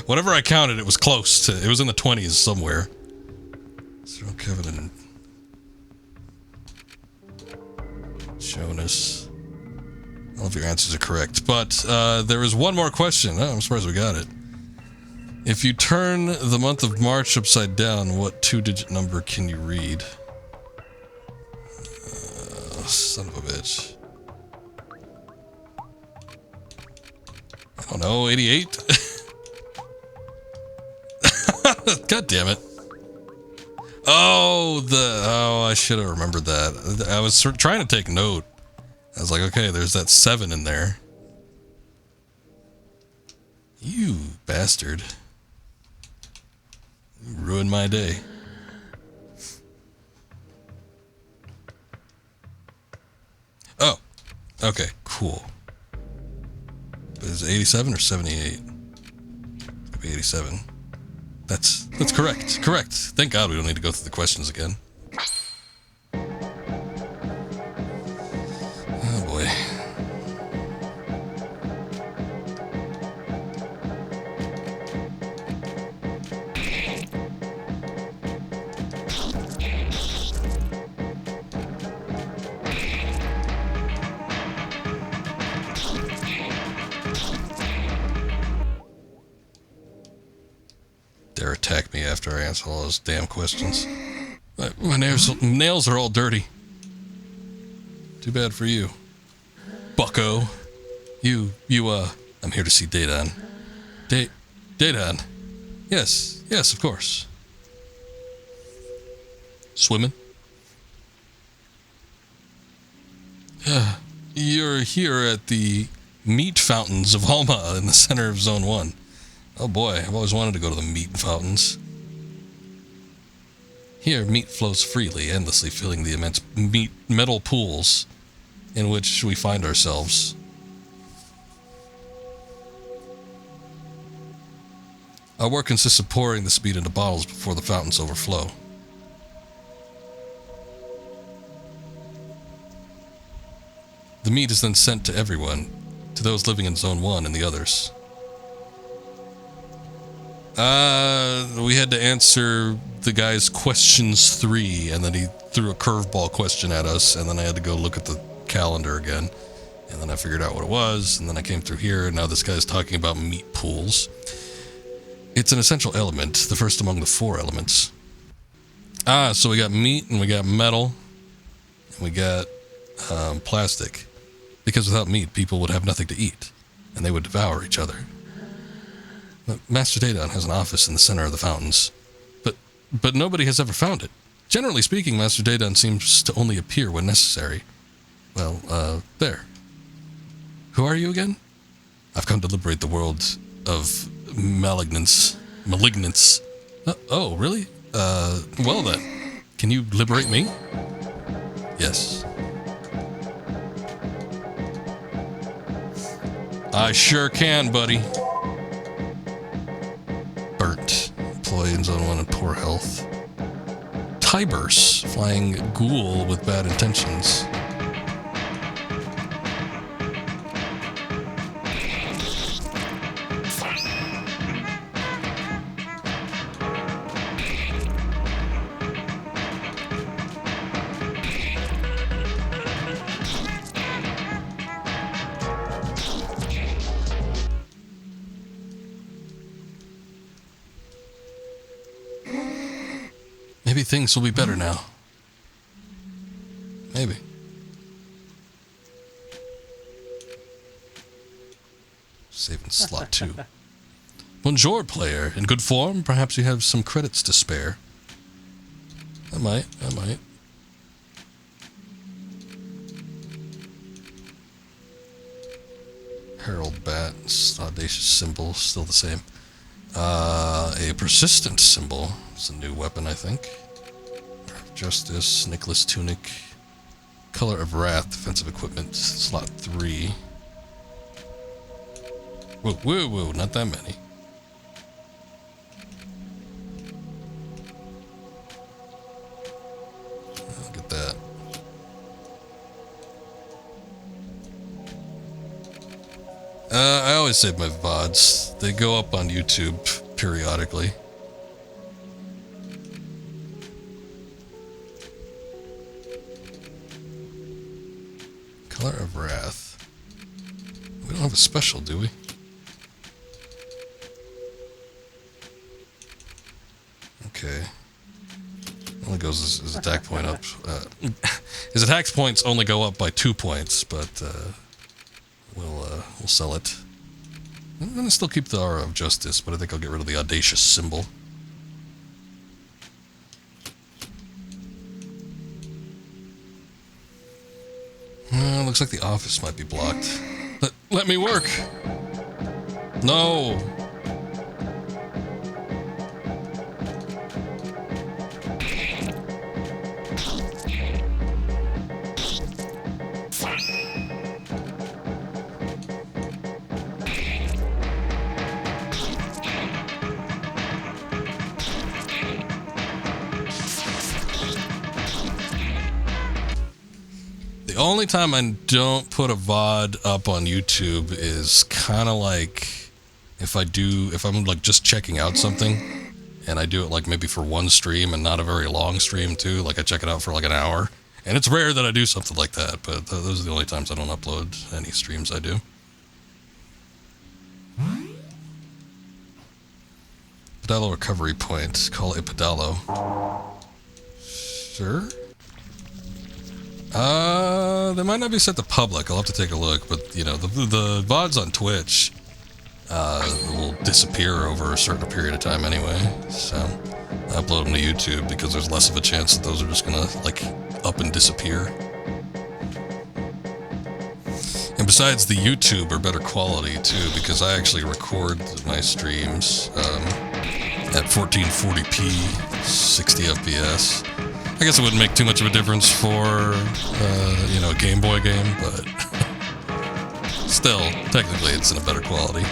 whatever I counted, it was close to. It was in the 20s somewhere. Cyril, Kevin, and Jonas. I don't know if your answers are correct, but there is one more question. Oh, I'm surprised we got it. If you turn the month of March upside down, what two-digit number can you read? Son of a bitch. I don't know, 88? God damn it. Oh, I should have remembered that. I was trying to take note. I was like, okay, there's that 7 in there. You bastard. You ruined my day. Oh, okay, cool. But is it 87 or 78? It'll be 87. That's correct. Correct. Thank God we don't need to go through the questions again. Oh boy. Dare attack me after I answer all those damn questions. My nails are all dirty. Too bad for you, bucko. I'm here to see Daedon. Daedon. Yes, of course. Swimming? You're here at the meat fountains of Homa in the center of Zone 1. Oh boy, I've always wanted to go to the meat fountains. Here, meat flows freely, endlessly filling the immense metal pools in which we find ourselves. Our work consists of pouring this meat into bottles before the fountains overflow. The meat is then sent to everyone, to those living in Zone 1 and the others. We had to answer the guy's questions 3, and then he threw a curveball question at us, and then I had to go look at the calendar again, and then I figured out what it was, and then I came through here, and now this guy's talking about meat pools. It's an essential element, the first among the 4 elements. So we got meat, and we got metal, and we got plastic. Because without meat, people would have nothing to eat, and they would devour each other. Master Daedon has an office in the center of the fountains, but nobody has ever found it. Generally speaking, Master Daedon seems to only appear when necessary. Well, there. Who are you again? I've come to liberate the world of malignance. Oh, really? Well then. Can you liberate me? Yes. I sure can, buddy. Burnt. Employee in Zone 1 in poor health. Tybers. Flying ghoul with bad intentions. Maybe things will be better now. Maybe. Saving slot 2. Bonjour, player. In good form? Perhaps you have some credits to spare. I might. Herald Bat. Audacious symbol. Still the same. A persistent symbol. It's a new weapon, I think. Justice, Nicholas Tunic, Color of Wrath, defensive equipment, slot 3. Whoa, not that many. Look at that. I always save my VODs. They go up on YouTube periodically. Color of Wrath. We don't have a special, do we? Okay. Only goes his attack point up. His attack points only go up by 2 points, but we'll sell it. I'm gonna still keep the Aura of Justice, but I think I'll get rid of the Audacious symbol. Looks like the office might be blocked. Let me work! No! The only time I don't put a VOD up on YouTube is kind of like if I'm like just checking out something and I do it like maybe for one stream and not a very long stream too, like I check it out for like an hour. And it's rare that I do something like that, but those are the only times I don't upload any streams I do. Pedalo recovery point. Call it Pedalo. Sure. They might not be set to public. I'll have to take a look, but you know, the VODs on Twitch will disappear over a certain period of time anyway. So I upload them to YouTube because there's less of a chance that those are just gonna like up and disappear. And besides, the YouTube are better quality too because I actually record my streams at 1440p, 60 FPS. I guess it wouldn't make too much of a difference for, you know, a Game Boy game, but still, technically it's in a better quality.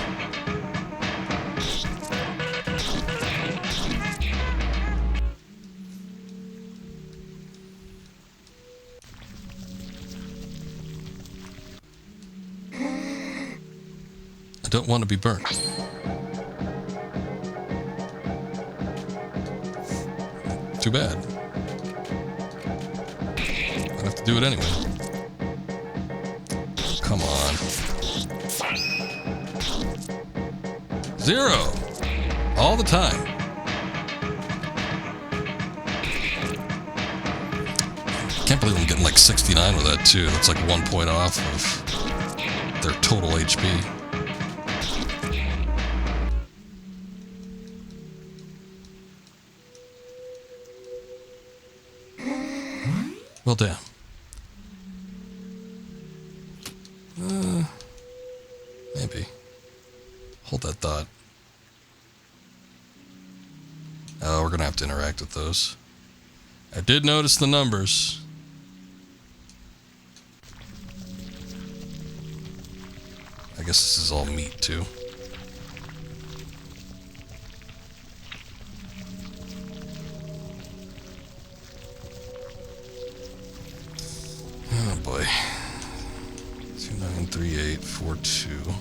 I don't want to be burnt. Too bad. I'd have to do it anyway. Come on. 0! All the time. Can't believe I'm getting like 69 with that too. That's like 1 point off of their total HP. Well, damn. Maybe. Hold that thought. Oh, we're gonna have to interact with those. I did notice the numbers. I guess this is all meat, too. Oh, boy. 293842.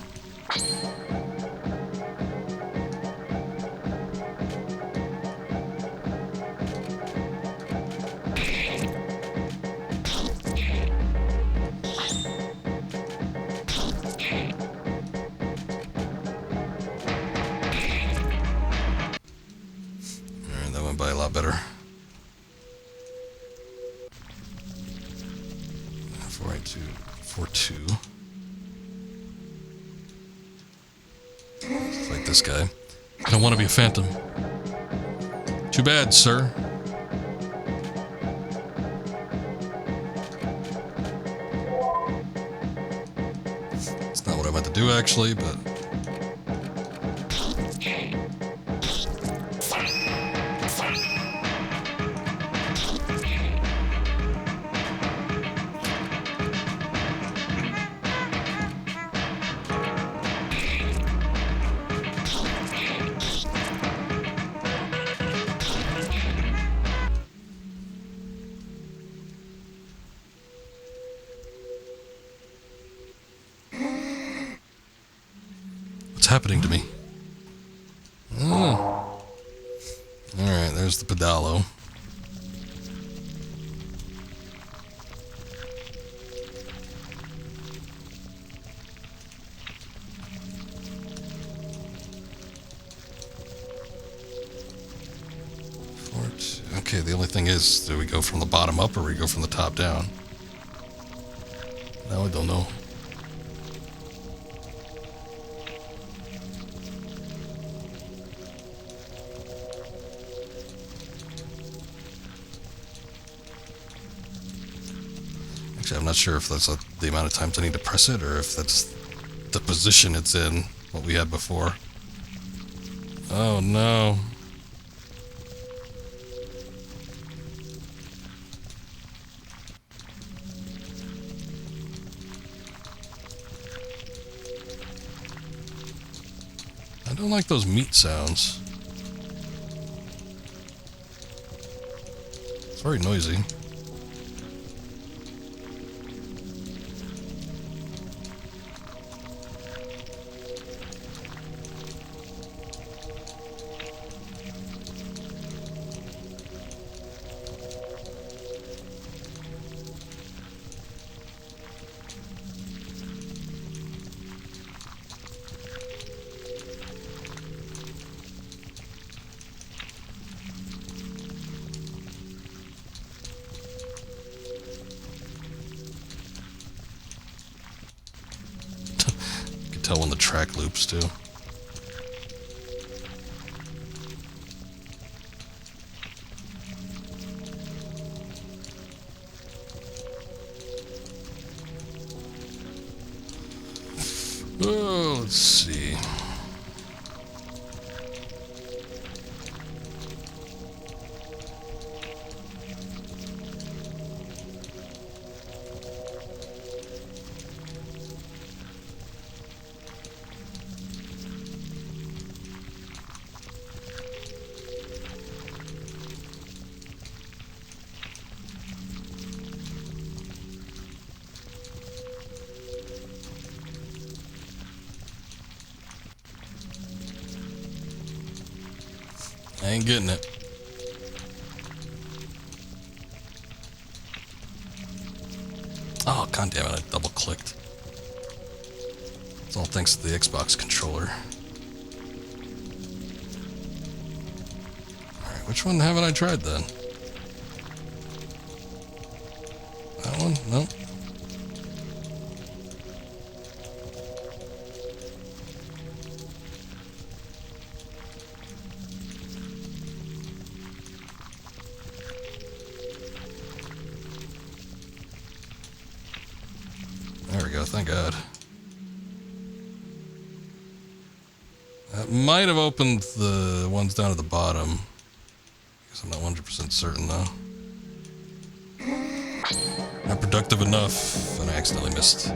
Alright, that went by a lot better. 48242. Like this guy. I don't want to be a phantom. Too bad, sir. It's not what I meant to do, actually, but... What's happening to me? Oh. Alright, there's the pedalo. Okay, the only thing is, do we go from the bottom up or we go from the top down? Now I don't know. Actually, I'm not sure if that's the amount of times I need to press it or if that's the position it's in, what we had before. Oh no. I don't like those meat sounds. It's very noisy. Tell when the track loops too. Oh, let's see. I ain't getting it. Oh, god damn it, I double clicked. It's all thanks to the Xbox controller. Alright, which one haven't I tried then? That one? Nope. thank God. That might have opened the ones down at the bottom. I guess I'm not 100% certain, though. Not productive enough, and I accidentally missed.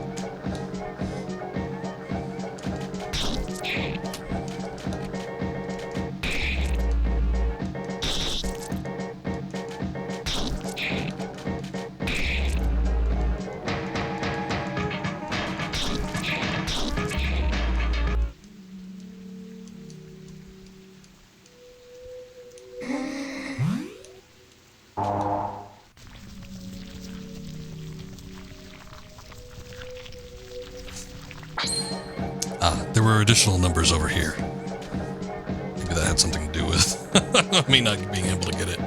There were additional numbers over here. Maybe that had something to do with me not being able to get it.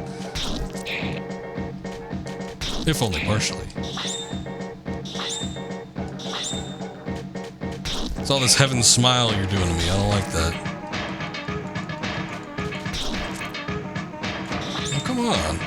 If only partially. It's all this heaven smile you're doing to me. I don't like that. Oh, come on.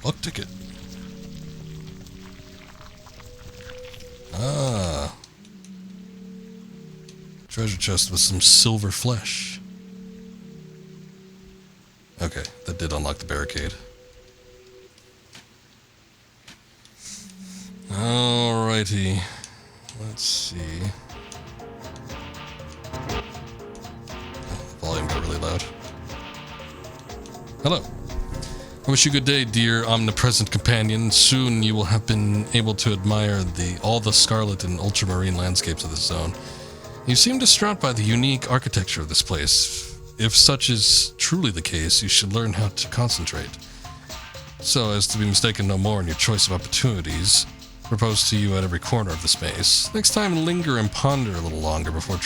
Luck ticket. Ah. Treasure chest with some silver flesh. Okay, that did unlock the barricade. Alrighty. Let's see. Oh, the volume got really loud. Hello. I wish you good day, dear omnipresent companion. Soon you will have been able to admire all the scarlet and ultramarine landscapes of this zone. You seem distraught by the unique architecture of this place. If such is truly the case, you should learn how to concentrate, so as to be mistaken no more in your choice of opportunities proposed to you at every corner of the space. Next time, linger and ponder a little longer before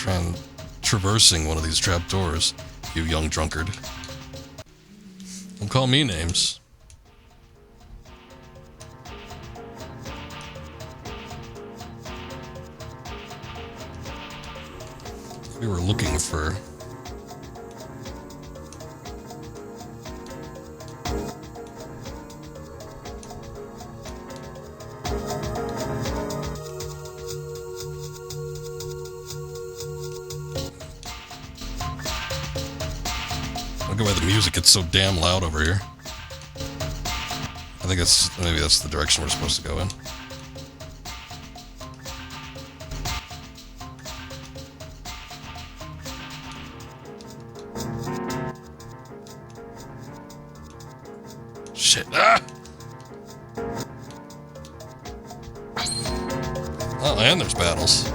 traversing one of these trapdoors, you young drunkard. Don't call me names. We were looking for... Look at why the music gets so damn loud over here. I think maybe that's the direction we're supposed to go in. Shit. Ah! Oh, and there's battles.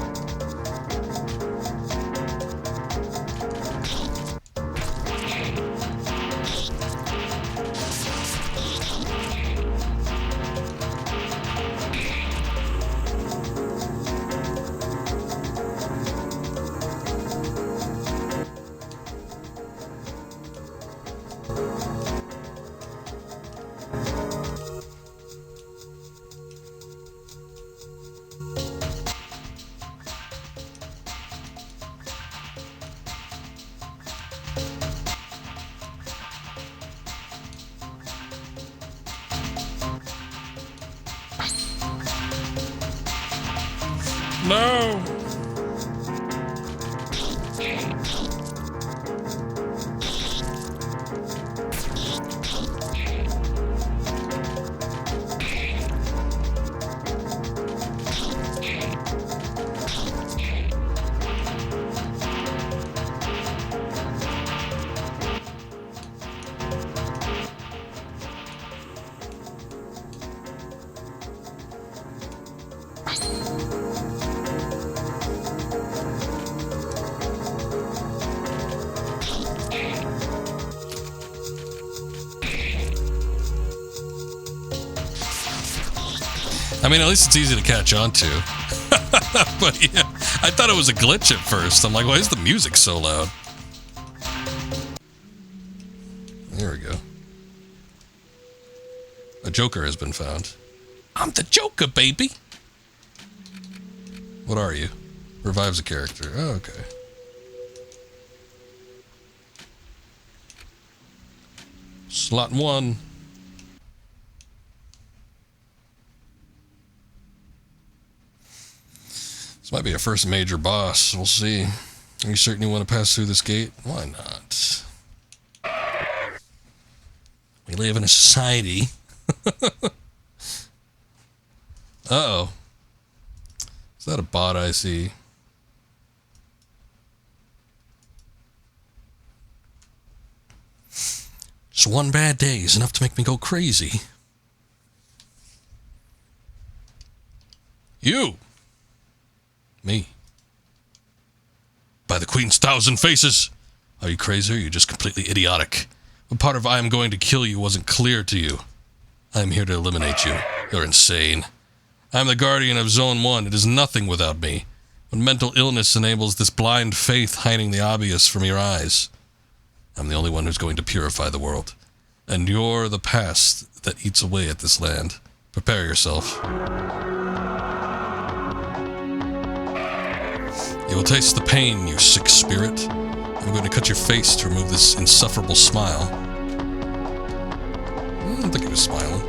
No! I mean, at least it's easy to catch on to. But yeah, I thought it was a glitch at first. I'm like, why is the music so loud? There we go. A Joker has been found. I'm the Joker, baby! What are you? Revives a character. Oh, okay. Slot 1. This might be our first major boss. We'll see. Are you certain you want to pass through this gate? Why not? We live in a society. Uh-oh. Is that a bot I see? Just one bad day is enough to make me go crazy. You! Me. By the Queen's 1,000 faces! Are you crazy or are you just completely idiotic? What part of I am going to kill you wasn't clear to you? I am here to eliminate you. You're insane. I am the guardian of Zone 1. It is nothing without me. When mental illness enables this blind faith hiding the obvious from your eyes. I'm the only one who's going to purify the world. And you're the past that eats away at this land. Prepare yourself. You will taste the pain, you sick spirit. I'm going to cut your face to remove this insufferable smile. I don't think he was smiling.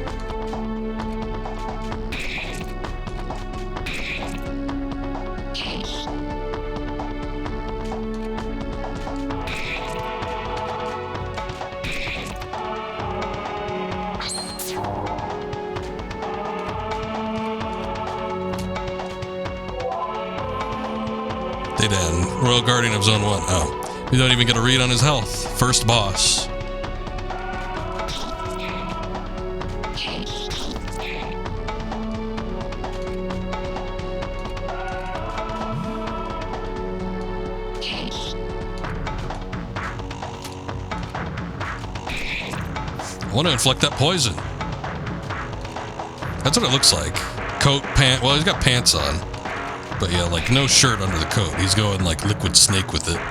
Royal Guardian of Zone 1. Oh. We don't even get a read on his health. First boss. I want to inflict that poison. That's what it looks like. Coat, pant. Well, he's got pants on. But yeah, like no shirt under the coat. He's going like Liquid Snake with it.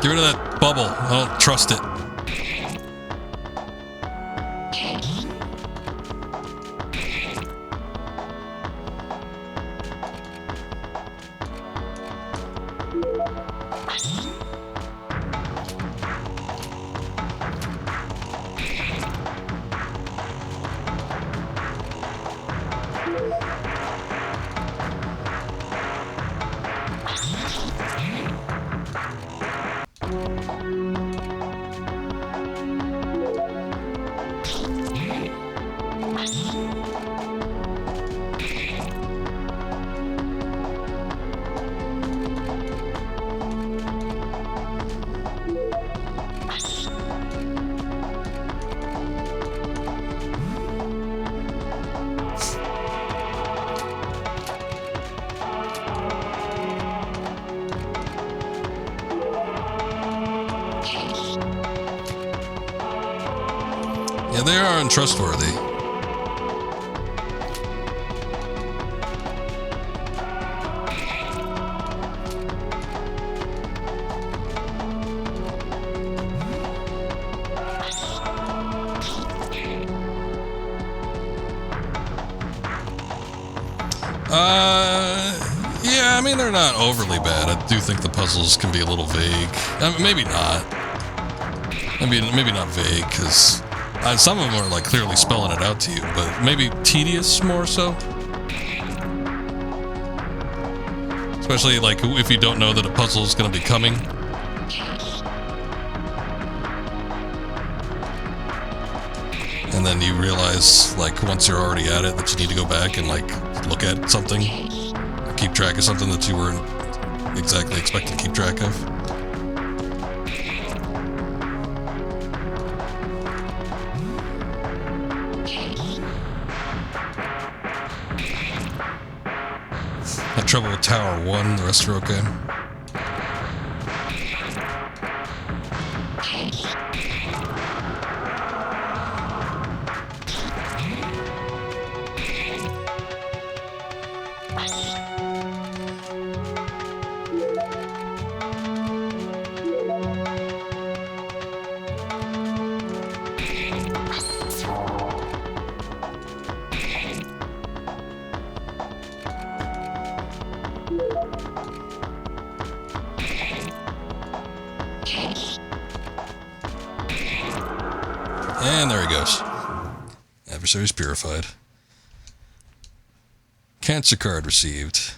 Get rid of that bubble. I don't trust it. Yeah, they are untrustworthy. Yeah, I mean, they're not overly bad. I do think the puzzles can be a little vague. I mean, maybe not. Maybe not vague, because Some of them are like clearly spelling it out to you, but maybe tedious more so. Especially like if you don't know that a puzzle is going to be coming. And then you realize, like, once you're already at it, that you need to go back and, like, look at something. Keep track of something that you weren't exactly expecting to keep track of. Had trouble with Tower 1, the rest are okay. And there he goes. Adversaries purified. Cancer card received.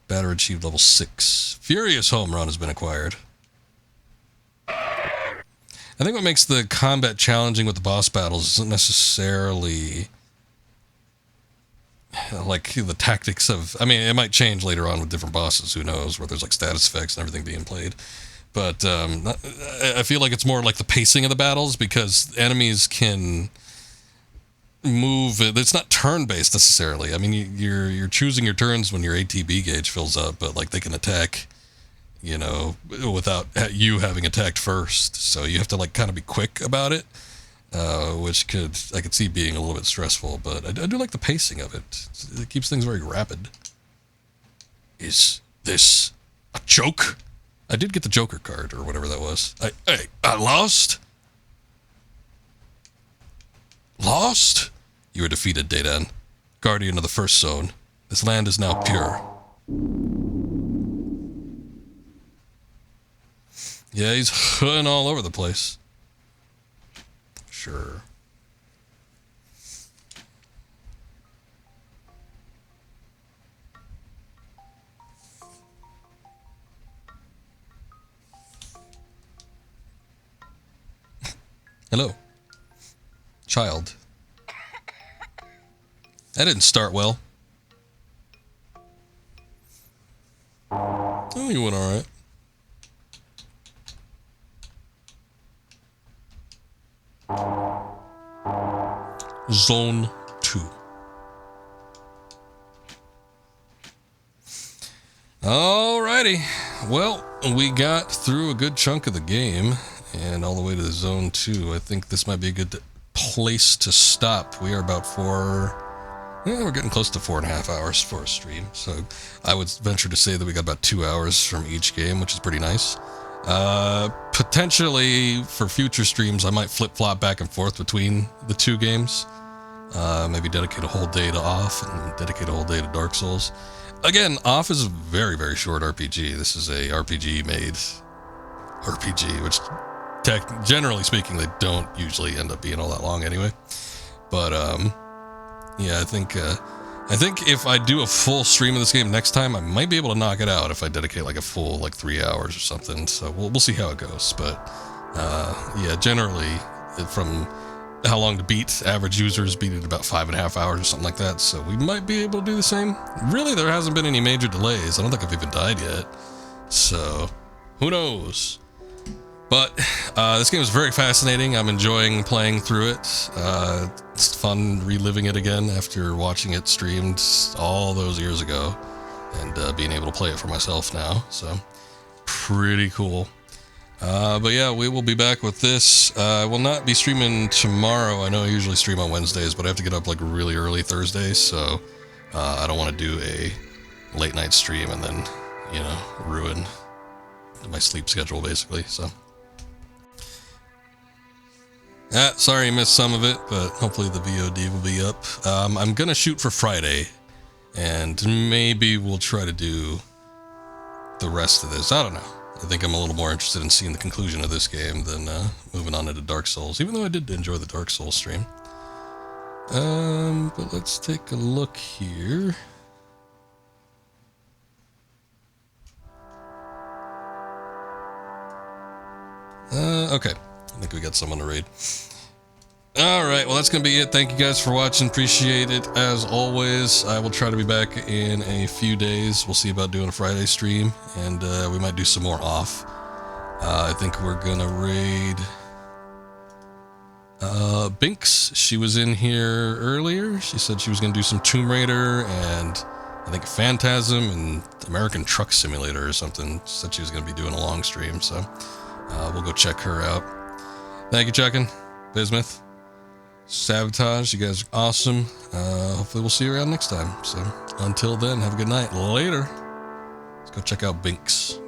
Batter achieved level 6. Furious Home Run has been acquired. I think what makes the combat challenging with the boss battles isn't necessarily like the tactics of... I mean, it might change later on with different bosses. Who knows? Where there's like status effects and everything being played. But I feel like it's more like the pacing of the battles, because enemies can move. It's not turn-based necessarily. I mean, you're choosing your turns when your ATB gauge fills up, but like they can attack, you know, without you having attacked first. So you have to like kind of be quick about it, which I could see being a little bit stressful. But I do like the pacing of it. It keeps things very rapid. Is this a joke? I did get the Joker card, or whatever that was. I lost? Lost? You were defeated, Daydan. Guardian of the First Zone. This land is now pure. Yeah, he's hooding all over the place. Sure. Hello. Child. That didn't start well. Oh, you went alright. Zone 2. Alrighty. Well, we got through a good chunk of the game and all the way to Zone 2. I think this might be a good place to stop. We are about we're getting close to 4.5 hours for a stream. So I would venture to say that we got about 2 hours from each game, which is pretty nice. Potentially for future streams, I might flip-flop back and forth between the two games. Maybe dedicate a whole day to Off and dedicate a whole day to Dark Souls. Again, Off is a very, very short RPG. This is a RPG-made RPG, which generally speaking, they don't usually end up being all that long anyway. But yeah, I think if I do a full stream of this game next time, I might be able to knock it out if I dedicate like a full 3 hours or something. So we'll see how it goes. But yeah, generally from how long to beat, average users beat it about 5.5 hours or something like that. So we might be able to do the same. Really, there hasn't been any major delays. I don't think I've even died yet. So who knows? But this game is very fascinating. I'm enjoying playing through it. It's fun reliving it again after watching it streamed all those years ago and being able to play it for myself now. So pretty cool. But yeah, we will be back with this. I will not be streaming tomorrow. I know I usually stream on Wednesdays, but I have to get up really early Thursdays. So I don't want to do a late night stream and then, ruin my sleep schedule basically. So. Sorry you missed some of it, but hopefully the VOD will be up. I'm going to shoot for Friday, and maybe we'll try to do the rest of this. I don't know. I think I'm a little more interested in seeing the conclusion of this game than moving on into Dark Souls, even though I did enjoy the Dark Souls stream. But let's take a look here. Okay. I think we got someone to raid. Alright, well that's going to be it. Thank you guys for watching. Appreciate it as always. I will try to be back in a few days. We'll see about doing a Friday stream, and we might do some more off. I think we're going to raid Binks. She was in here earlier. She said she was going to do some Tomb Raider and I think Phantasm and American Truck Simulator or something. She said she was going to be doing a long stream, so we'll go check her out. Thank you, Chuckin, Bismuth, Sabotage. You guys are awesome. Hopefully we'll see you around next time. So until then, have a good night. Later. Let's go check out Binks.